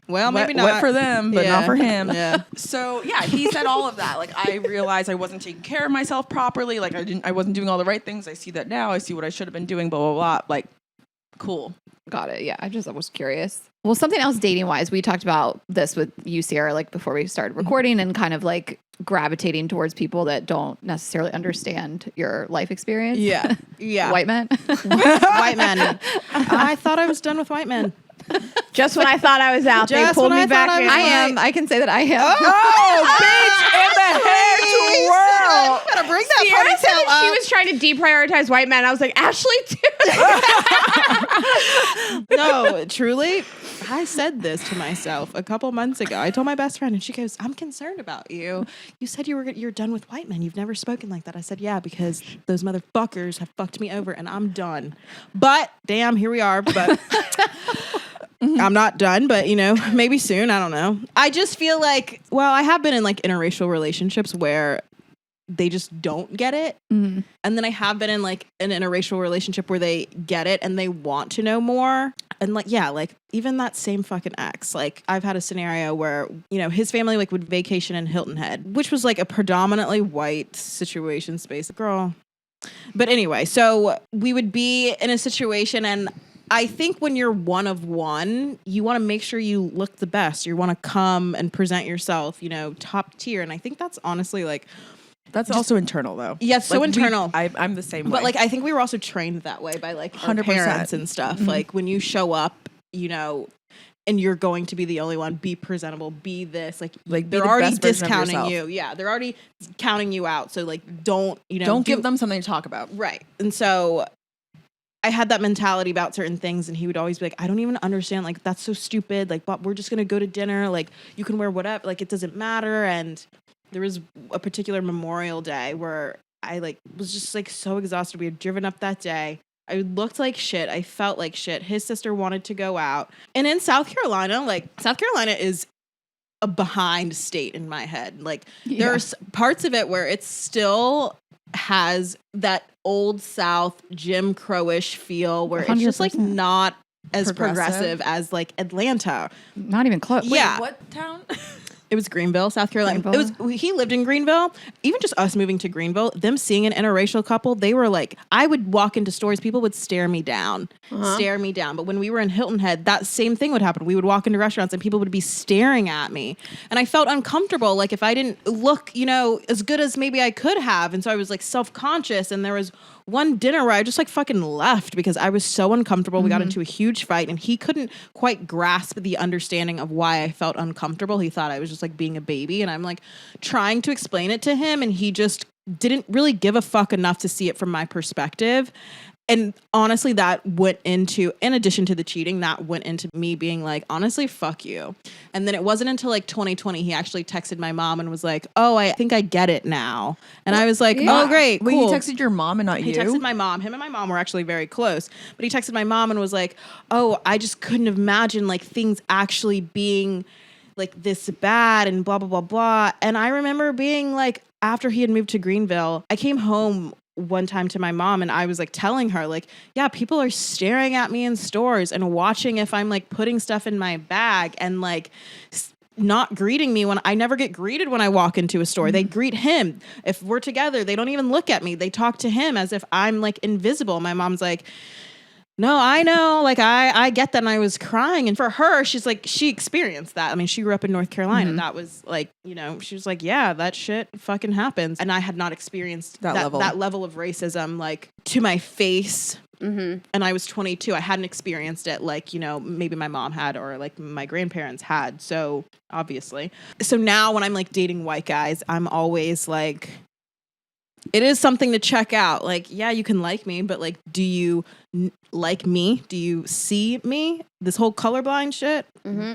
Well, maybe wet, not. wet for them, but not for him. Yeah. So yeah, he said all of that. Like I realized I wasn't taking care of myself properly. Like I wasn't doing all the right things. I see that now. I see what I should have been doing. Blah blah blah. Like, cool. Got it. Yeah. I was curious. Well, something else dating wise, we talked about this with you, Ciara, like before we started recording and kind of like gravitating towards people that don't necessarily understand your life experience. Yeah. Yeah. White men. White men. I thought I was done with white men. Just when I thought I was out, they Just pulled when me I back thought I in. was I am. I can say that I am. Oh, bitch! In the hair twirl. Gotta bring that Ciara said ponytail that she up. was trying to deprioritize white men. I was like, Ashley, too. No, truly, I said this to myself a couple months ago. I told my best friend, and she goes, "I'm concerned about you. You said you're done with white men. You've never spoken like that." I said, "Yeah, because those motherfuckers have fucked me over, and I'm done." But damn, here we are. But I'm not done. But maybe soon. I don't know. I just feel like, well, I have been in like interracial relationships where they just don't get it. Mm-hmm. And then I have been in like an interracial relationship where they get it and they want to know more. And like, yeah, like even that same fucking ex, like I've had a scenario where, his family like would vacation in Hilton Head, which was like a predominantly white situation space. Girl. But anyway, so we would be in a situation, and I think when you're one of one, you want to make sure you look the best. You want to come and present yourself, top tier. And I think that's honestly like, That's also internal though. yeah, it's so Like, internal. I'm the same way. But like, I think we were also trained that way by like our 100%. parents and stuff. Like when you show up, and you're going to be the only one, be presentable, be this, like be they're the already best version of discounting yourself. you. Yeah, they're already counting you out. So like, don't don't give them something to talk about. right. And so I had that mentality about certain things, and he would always be like, "I don't even understand. Like that's so stupid. Like, but we're just gonna go to dinner. Like you can wear whatever. Like it doesn't matter." And there was a particular Memorial Day where I like was just like so exhausted. We had driven up that day. I looked like shit. I felt like shit. His sister wanted to go out. And in South Carolina, like South Carolina is a behind state in my head. Like there's parts of it where it still has that old South Jim Crowish feel where it's just like 100%. not as Progressive. progressive as like Atlanta. Not even close. Yeah. What town? It was Greenville, South Carolina. Greenville. He lived in Greenville. Even just us moving to Greenville, them seeing an interracial couple, they were like, I would walk into stores, people would stare me down. But when we were in Hilton Head, that same thing would happen. We would walk into restaurants and people would be staring at me. And I felt uncomfortable, like if I didn't look, as good as maybe I could have. And so I was like self-conscious. And there was one dinner where I just like fucking left because I was so uncomfortable. We got into a huge fight and he couldn't quite grasp the understanding of why I felt uncomfortable. He thought I was just like being a baby, and I'm like trying to explain it to him, and he just didn't really give a fuck enough to see it from my perspective. And honestly, that went into, in addition to the cheating, that went into me being like, honestly, fuck you. And then it wasn't until like 2020, he actually texted my mom and was like, "Oh, I think I get it now." And I was like, "Oh, great, Wait, cool." he texted your mom and not He you? texted my mom. Him and my mom were actually very close. But he texted my mom and was like, "Oh, I just couldn't imagine like things actually being like this bad and blah, blah, blah, blah." And I remember being like, after he had moved to Greenville, I came home one time to my mom and I was like telling her like, yeah, people are staring at me in stores and watching if I'm like putting stuff in my bag and like not greeting me when I never get greeted when I walk into a store. They greet him. If we're together, they don't even look at me. They talk to him as if I'm like invisible. My mom's like, "No, I know. Like, I get that." And I was crying. And for her, she's like, she experienced that. I mean, she grew up in North Carolina. That was like, she was like, yeah, that shit fucking happens. And I had not experienced that level of racism, like to my face. And I was 22. I hadn't experienced it like, maybe my mom had or like my grandparents had. So obviously. So now when I'm like dating white guys, I'm always like, it is something to check out. Like, yeah, you can like me, but like, do you like me? Do you see me? This whole colorblind shit?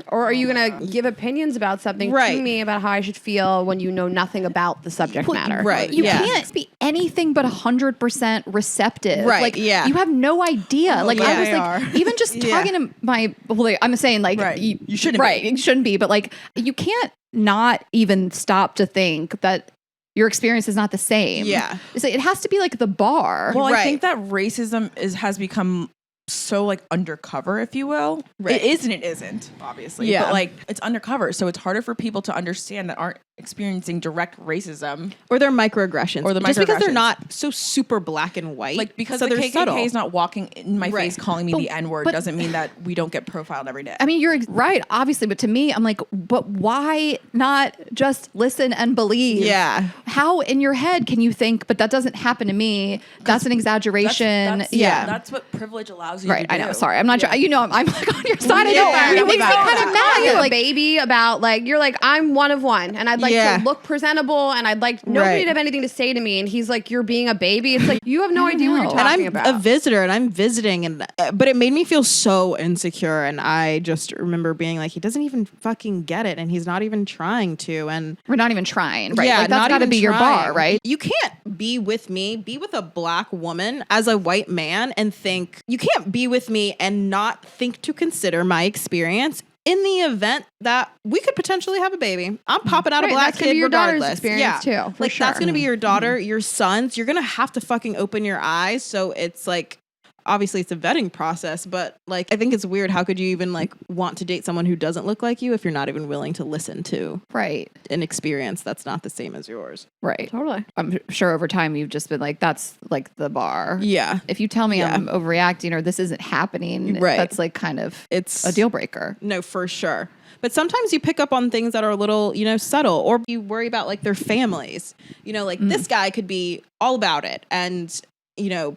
Or are you going to give opinions about something Right. to me about how I should feel when you know nothing about the subject matter? Right. You yeah. can't be anything but 100% receptive. Right, Like, yeah. you have no idea. Like, I yeah, was they like, are. even just Yeah. talking to my, I'm saying like, Right. You shouldn't right, be. you shouldn't be, but like, you can't not even stop to think that your experience is not the same. Yeah. So it has to be like the bar. Well, I Right. think that racism has become so like undercover, if you will. Right. It is and it isn't, obviously. Yeah. But like it's undercover, so it's harder for people to understand that aren't experiencing direct racism. Or their microaggressions. Or the Just because they're microaggressions. not so super black and white. Like because so the they're KKK subtle. is not walking in my Right. face calling me the N-word but- doesn't mean that we don't get profiled every day. I mean, you're right, obviously, but to me, I'm like, but why not just listen and believe? Yeah. How in your head can you think, but that doesn't happen to me? That's an exaggeration. yeah, that's what privilege allows you Right, to do. I know. Sorry, I'm not. You know, I'm like on your side. I Yeah. know. Yeah. It makes me About kind of that. mad. Calling you a Like, baby about like you're like I'm one of one, and I'd like Yeah. to look presentable, and I'd like nobody Right. to have anything to say to me. And he's like, "You're being a baby." It's like you have no I don't idea what know. you're And talking And I'm about. a visitor and I'm visiting but it made me feel so insecure, and I just remember being like, he doesn't even fucking get it, and he's not even trying to. And we're not even trying. Right. yeah, Like, that's not got to even be your bar, trying. right? You can't be with me, be with a black woman as a white man and think, you can't be with me and not think to consider my experience in the event that we could potentially have a baby. I'm popping out Right, a black that's gonna kid be your daughter's regardless. experience yeah. too, for Like that's sure. gonna be your daughter, your sons. You're gonna have to fucking open your eyes. So it's like, obviously it's a vetting process, but like I think it's weird. How could you even like want to date someone who doesn't look like you if you're not even willing to listen to Right. an experience that's not the same as yours? Right. Totally. I'm sure over time you've just been like, that's like the bar. Yeah. If you tell me Yeah. I'm overreacting or this isn't happening, Right. that's like kind of It's a deal breaker. No, for sure. But sometimes you pick up on things that are a little, subtle, or you worry about like their families. Like this guy could be all about it and,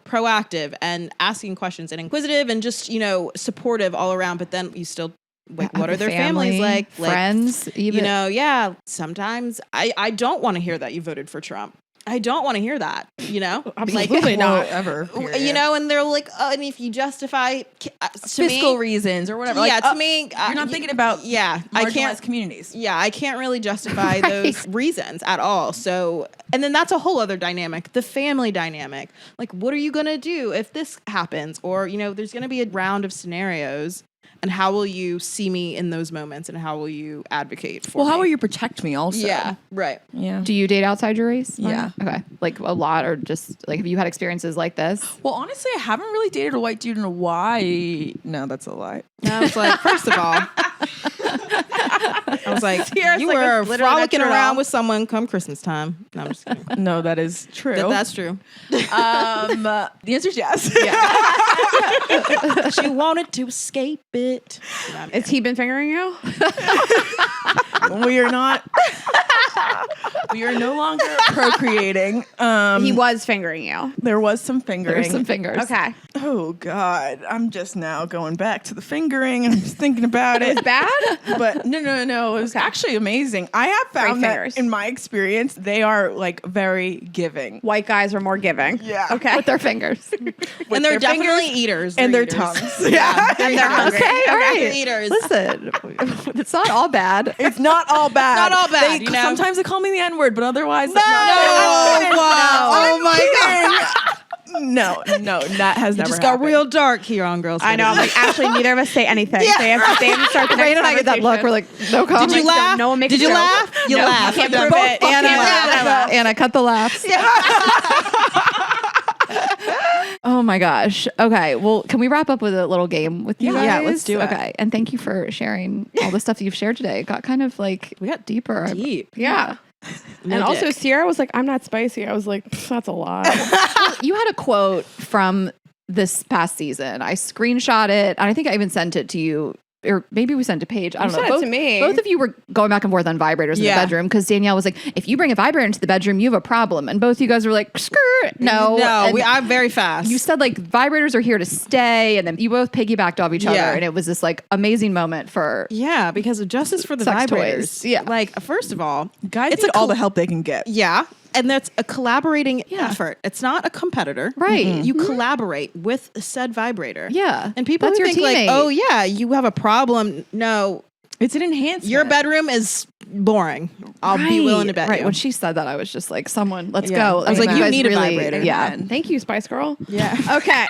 proactive and asking questions and inquisitive and just, supportive all around. But then you still, like, what are their families like? Friends, even. Yeah. Sometimes I don't want to hear that you voted for Trump. I don't want to hear that, Absolutely not ever. And they're like, and if you justify to fiscal me, reasons or whatever. yeah, Like, to me, you're not thinking about I marginalized can't. communities. Yeah, I can't really justify those reasons at all. So, and then that's a whole other dynamic, the family dynamic. Like, what are you going to do if this happens? Or, there's going to be a round of scenarios. And how will you see me in those moments? And how will you advocate for me? Well, how will you protect me also? Yeah, right. Yeah. Do you date outside your race? Yeah. Okay. Like a lot, or just like, have you had experiences like this? Well, honestly, I haven't really dated a white dude in a while. No, that's a lie. And I was like, first of all, I was like, Ciara's you like, were that's literally frolicking not true. around with someone come Christmas time. No, I'm just kidding. No, that is true. That's true. The answer is yes. She wanted to escape it. Has he been fingering you? We are not. We are no longer procreating. He was fingering you. There was some fingering. There's some fingers. Okay. Oh God, I'm just now going back to the fingering. I'm just thinking about it. It's bad? But no. It was actually amazing. I have found Great that fingers. in my experience, they are like very giving. White guys are more giving. Yeah. Okay. With their fingers. And they're their definitely fingers eaters. and They're their eaters. tongues. Yeah. And they're hungry. Okay, all right. They're eaters. Listen, it's not all bad. It's not all bad. Not all bad, They, you know? Sometimes they call me the N-word, but otherwise, No. Wow. Oh my God. No, that has It never just got happened. real dark here on Girls. I know. I'm like, actually, neither of us say anything. Yeah, They have to start the Rain next and I get that look. conversation. We're like, no comment. Did you laugh? No one make Did a you joke. laugh? You No, laughed. you can't Okay. prove it. Anna, Anna, Anna, cut the laughs. Oh my gosh. Okay. Well, can we wrap up with a little game with you guys? Yeah, let's do it. Okay. And thank you for sharing all the stuff that you've shared today. It got kind of like, we got deeper. Deep. Yeah. No And also, dick. Ciara was like, I'm not spicy. I was like, that's a lie. You had a quote from this past season. I screenshot it. And I think I even sent it to you. Or maybe we sent it to Paige. I don't know. sent it Both, to me. both of you were going back and forth on vibrators in the Yeah. bedroom because Danielle was like, if you bring a vibrator into the bedroom, you have a problem. And both of you guys were like, skirt. No. And I'm very fast. you said like vibrators are here to stay. And then you both piggybacked off each other. Yeah. And it was this like amazing moment for because of justice for the Sex vibrators. toys. Yeah. Like, first of all, Guys it's need all cl- the help they can get. Yeah. And that's a collaborating effort. It's not a competitor. Right. You collaborate with said vibrator. Yeah. And people That's who your think like, teammate. oh yeah, you have a problem. No, It's an enhancement. your bedroom is boring. I'll be willing to bet Right. you. When she said that, I was just like, someone, let's Yeah. go. I was like, you guys need a vibrator. Yeah. Thank you, Spice Girl. Yeah. Okay.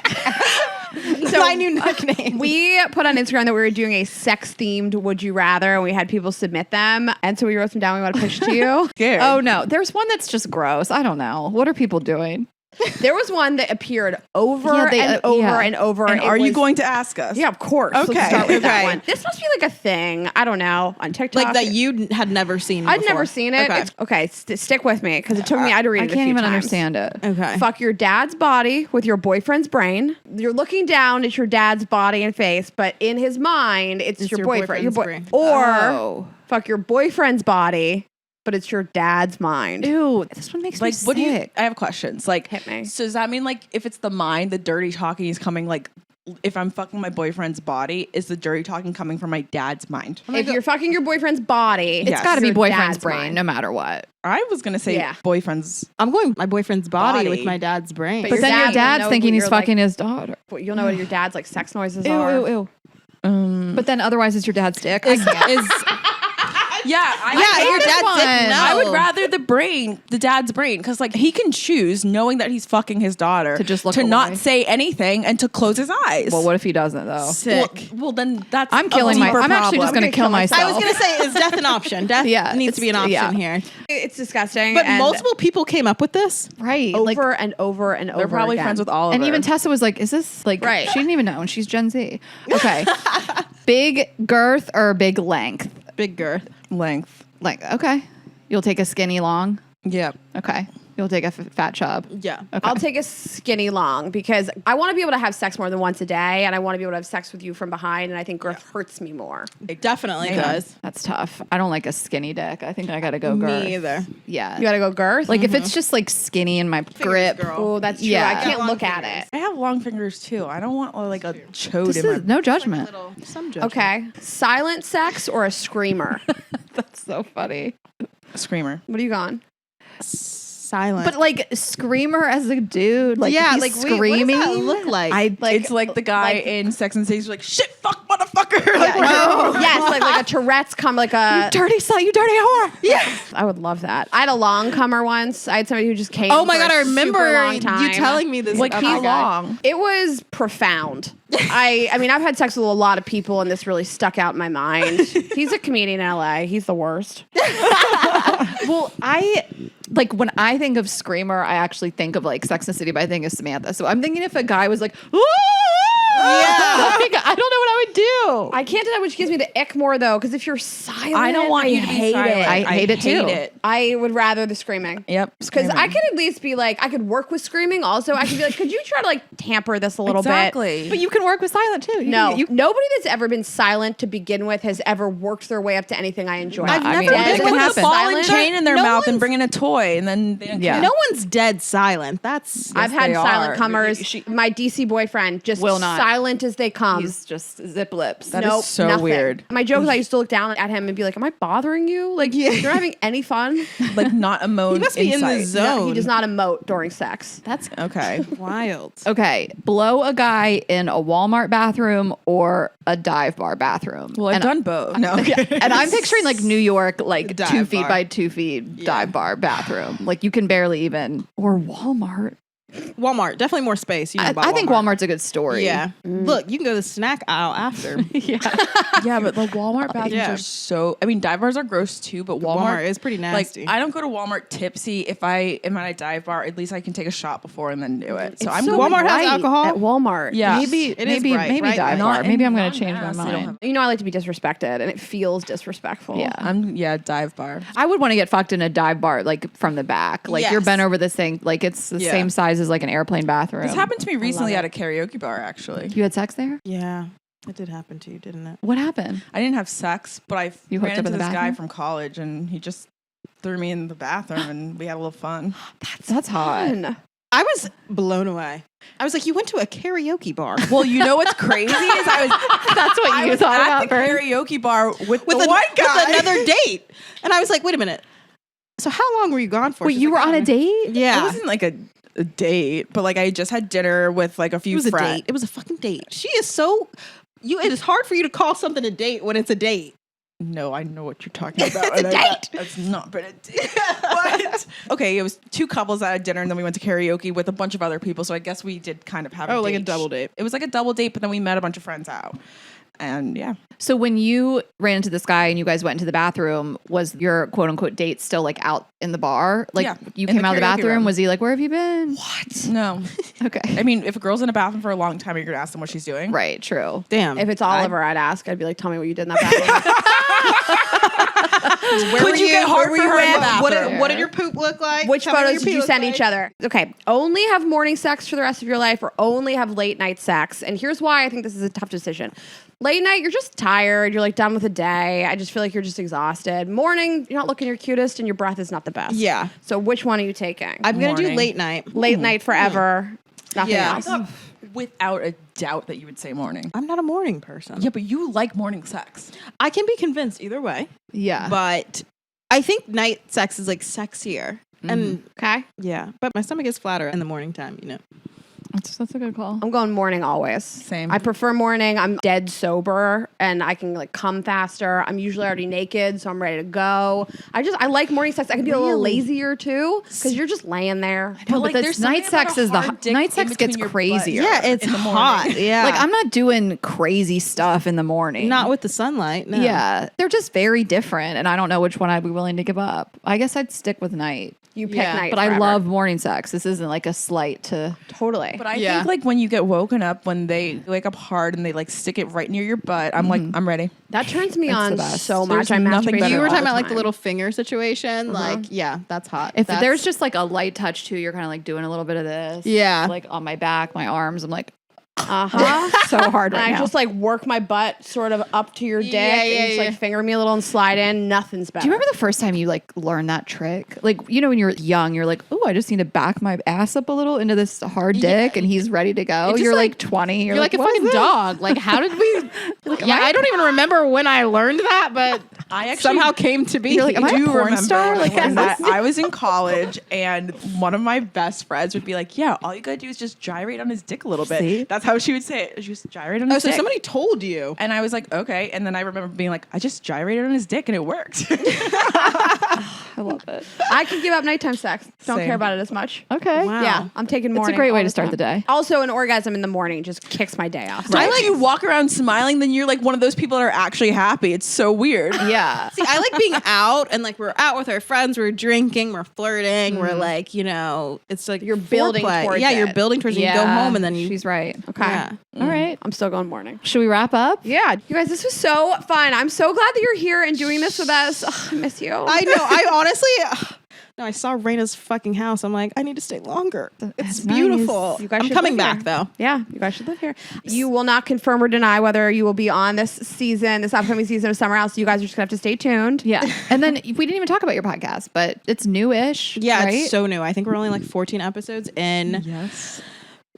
My new nickname. We put on Instagram that we were doing a sex themed Would You Rather, and we had people submit them. And so we wrote them down. We want to push to you. Scared. Oh, no. There's one that's just gross. I don't know. What are people doing? There was one that appeared over Yeah, they- and over yeah. and over. And It are you was- going to ask us? Yeah, of course. Let's Okay. start with that Okay. one. This must be like a thing. I don't know. On TikTok. Like that you had never seen I'd before. never seen it. Okay. It's, okay, stick with me because it took me. I had to read I it. can't a few even times. understand it. Okay. Fuck your dad's body with your boyfriend's brain. You're looking down at your dad's body and face, but in his mind, it's your boyfriend. boyfriend's brain. Or Oh. fuck your boyfriend's body, but it's your dad's mind. Ew. This one makes Like, me what do you? sick. I have questions. Like, Hit me. So does that mean like if it's the mind, the dirty talking is coming like? If I'm fucking my boyfriend's body, is the dirty talking coming from my dad's mind? If you're fucking your boyfriend's body, It's Yes. got to be your boyfriend's dad's brain, mind. no matter what. I was gonna say Yeah. boyfriend's. I'm going my boyfriend's body, Body. with my dad's brain. But But your then dad your will dad's know thinking who he's you're, fucking his daughter. But you'll know what your dad's like sex noises Ew, are. ew, ew. But then otherwise it's your dad's dick. I can't. Yeah, yeah, your dad's one. dick. No. I would rather the dad's brain, because like he can choose, knowing that he's fucking his daughter, To just look to away. not say anything and to close his eyes. Well, what if he doesn't though? Sick. Well, then that's I'm a killing my. deeper I'm actually just problem. going to kill myself. I was gonna say, is death an option? Death Yeah, needs to be an it's- option yeah. here. It's disgusting. But and multiple people came up with this. right. over Like, and over and over. They're probably again. friends with all of and her. even Tessa was like, "Is this like?" Right. She didn't even know, and she's Gen Z. Okay. Big girth or big length? Big girth. length. Like, okay. You'll take a skinny long. Yeah. Okay. You'll take a fat chub. Yeah. Okay. I'll take a skinny long because I want to be able to have sex more than once a day, and I want to be able to have sex with you from behind, and I think girth hurts me more. It definitely does. That's tough. I don't like a skinny dick. I think I gotta go girth. Me either. Yeah. You gotta go girth. Like if it's just like skinny in my grip. oh, that's true. Yeah. I can't Long look at fingers. it. I have long fingers too. I don't want like a chode This in my. is no judgment. Some judgment. Okay, silent sex or a screamer? That's so funny. Screamer. What are you going? Silent. But like screamer as a dude, like yeah, he's like screaming. What does that look like? It's like the guy in Sex and the City who's like, shit, fuck, motherfucker. Like, No. Yes, like a Tourette's come like a. dirty slut, you dirty whore. yeah. I would love that. I had a long comer once. I had somebody who just came. Oh my for god, a I remember super long time. you telling me this. like about how that guy. long? It was profound. I mean, I've had sex with a lot of people, and this really stuck out in my mind. He's a comedian in LA. He's the worst. Well, I like when I think of screamer, I actually think of like Sex and the City, but I think of Samantha. So I'm thinking if a guy was like, yeah, like, I don't know what I would do. I can't deny which gives me the ick more though, because if you're silent, I don't want I you to be hate silent. it. I hate it too. it. I would rather the screaming. Yep. Because I screaming. could at least be like, I could work with screaming. Also, I could be like, could you try to like tamper this a little Exactly. But you can work with silent too. No, you, nobody that's ever been silent to begin with has ever worked their way up to anything I enjoy. I've never never been been with with a happen. ball and silent. chain in their No mouth and one's- bring in a toy, and then they Yeah. No one's dead silent. That's I've had they silent are. comers. My DC boyfriend just Will not. silent as they come. He's just zip lips. That is Nope, so nothing. weird. My joke is I used to look down at him and be like, "Am I bothering you? Like you're not having any fun?" like not a moan. He must be in the inside. zone. No, he does not emote during sex. That's Okay. wild. okay. Blow a guy in a Walmart bathroom or a dive bar bathroom. Well, I've And- done both. No. And I'm picturing like New York, like Dive 2 feet bar. by 2 feet dive bar bathroom. Like you can barely even, or Walmart. Walmart, definitely more space. You know about I think Walmart's a good story. Yeah. Look, you can go to the snack aisle after. Yeah, but the Walmart bathrooms Yeah. are so. I mean, dive bars are gross too, but Walmart is pretty nasty. Like, I don't go to Walmart tipsy. If I am at a dive bar, at least I can take a shot before and then do it. So I'm so going Walmart has bright alcohol? at Walmart. Yeah, Maybe, It is maybe, bright, maybe right? dive Not bar. in Maybe I'm going to non-gas, change my they don't mind. have- You know, I like to be disrespected, and it feels disrespectful. Yeah. I'm dive bar. I would want to get fucked in a dive bar, like from the back. Like you're Yes. bent over this thing. Like it's the Yeah. same size as like an airplane bathroom. This happened to me recently at a karaoke bar. Actually, You had sex there? Yeah. It did happen to you, didn't it? What happened? I didn't have sex, but I You ran hooked up into in the this guy bathroom? from college, and he just threw me in the bathroom, and we had a little fun. That's hot. Fun. I was blown away. I was like, you went to a karaoke bar Well, you know what's crazy is I was That's what I you was thought at about the Vern? karaoke bar with the a- white guy. with another date. And I was like, wait a minute. So how long were you gone for? Wait, She's you were like, on "I a don't know." date? It Yeah. wasn't like a date, but like I just had dinner with like a few It was a friends. date. It was a fucking date. She is so it is hard for you to call something a date when it's a date. No, I know what you're talking about. It's a date. That's not been a date. What? Okay, it was two couples that had dinner, and then we went to karaoke with a bunch of other people. So I guess we did kind of have Oh, like a double date. It was like a double date, but then we met a bunch of friends out. And yeah. So when you ran into this guy and you guys went into the bathroom, was your quote unquote date still like out in the bar? Like Yeah, you in came the out of the karaoke bathroom, room. was he like, where have you been? What? No. Okay. I mean, if a girl's in a bathroom for a long time, you're going to ask them what she's doing. Right, true. Damn. If it's Oliver, I'd ask. I'd be like, tell me what you did in that bathroom. Could you get hard where for were her you in the at? bathroom? What did your poop look like? Which Tell me what photos your did pee you looked send like. each other? Okay, only have morning sex for the rest of your life or only have late night sex. And here's why I think this is a tough decision. Late night, you're just tired. You're like done with the day. I just feel like you're just exhausted. Morning, you're not looking your cutest and your breath is not the best. Yeah. So which one are you taking? I'm going to do Morning. late night. Late night forever. Nothing Yeah. I else. thought without a doubt that you would say morning. I'm not a morning person. Yeah, but you like morning sex. I can be convinced either way, Yeah. but I think night sex is like sexier. And Okay. yeah, but my stomach is flatter in the morning time, you know. That's a good call. I'm going morning always. Same. I prefer morning. I'm dead sober and I can like come faster. I'm usually already naked, so I'm ready to go. I like morning sex. I can be a little lazier too because you're just laying there. But like, this there's night something about sex a is the hard dick night in sex between gets your butt. crazier. Yeah, it's in the morning. hot. Yeah. Like I'm not doing crazy stuff in the morning. not with the sunlight. No. Yeah, they're just very different, and I don't know which one I'd be willing to give up. I guess I'd stick with night. You pick Yeah, night, But I forever. love morning sex. This isn't like a slight to. totally. But I Yeah. think like when you get woken up, when they wake up hard and they like stick it right near your butt, I'm like, I'm ready. that turns me It's on the best. so much. There's I nothing masturbate better You were all talking the about like the time. little finger situation. Like, yeah, that's hot. If That's- there's just like a light touch too, you're kind of like doing a little bit of this. Yeah. Like on my back, my arms. I'm like Uh-huh. so hard right And I now. just like work my butt sort of up to your dick Yeah, and yeah, just like yeah. finger me a little and slide in. Nothing's better. Do you remember the first time you like learned that trick? Like, you know, when you're young, you're like, oh, I just need to back my ass up a little into this hard dick and he's ready to go. It's just You're like like- 20. You're like a "What is fucking this?" dog. Like, how did we? yeah, I don't even remember when I learned that, but I actually somehow came to be. You're like, am I a do porn remember star? Like, when is that this- I was in college and one of my best friends would be like, yeah, all you gotta do is just gyrate on his dick a little bit. See? That's how she would say it. She just gyrate on Oh, his so dick. somebody told you. And I was like, okay. And then I remember being like, I just gyrated on his dick and it worked. I love it. I can give up nighttime sex. Don't Same. care about it as much. Okay. Wow. Yeah, I'm taking It's morning. a great way all to start the time. day. Also, an orgasm in the morning just kicks my day off. I like you walk around smiling, then you're like one of those people that are actually happy. It's so weird. Yeah. See, I like being out and like we're out with our friends, we're drinking, we're flirting, we're like, you know, it's like You're building foreplay. towards Yeah, you're it. building towards it. You go home and then you. She's right. Okay. Yeah. All right. I'm still going morning. Should we wrap up? Yeah, you guys, this was so fun. I'm so glad that you're here and doing this with us. Ugh, I miss you. I know. I honestly. No, I saw Raina's fucking house. I'm like, I need to stay longer. It's That's beautiful. nice. You guys I'm should coming live back here. though. Yeah, you guys should live here. You will not confirm or deny whether you will be on this season, this upcoming season of Summer House. You guys are just gonna have to stay tuned. Yeah. And then we didn't even talk about your podcast, but it's newish. Yeah, right? it's so new. I think we're only like 14 episodes in. Yes.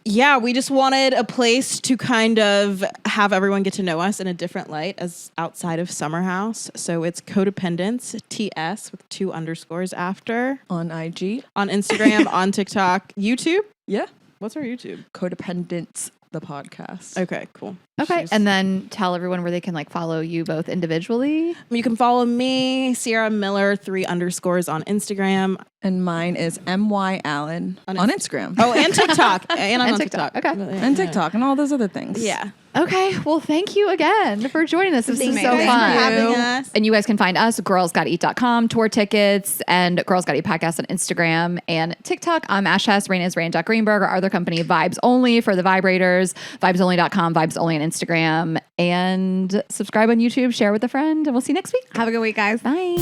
Yeah, we just wanted a place to kind of have everyone get to know us in a different light as outside of Summer House. So it's Codependence, TS with 2 underscores after, On IG. on Instagram, on TikTok, YouTube. Yeah. What's our YouTube? Codependence, the podcast. Okay, cool. Okay. She's- And then tell everyone where they can like follow you both individually. You can follow me, Ciara Miller, 3 underscores on Instagram. And mine is MY Allen on Instagram. Oh, and TikTok. And I'm And on TikTok. TikTok. Okay. and TikTok and all those other things. Yeah. Okay. Well, thank you again for joining us. This is so Thank you fun. for having us. And you guys can find us, girlsgoteat.com, tour tickets, and Girls Gotta Eat podcast on Instagram and TikTok. I'm Ash Hess, Raina is Rain.Greenberg. Our other company, Vibes Only for the vibrators, vibesonly.com, Vibes Only on Instagram. And subscribe on YouTube, share with a friend, and we'll see you next week. Have a good week, guys. Bye.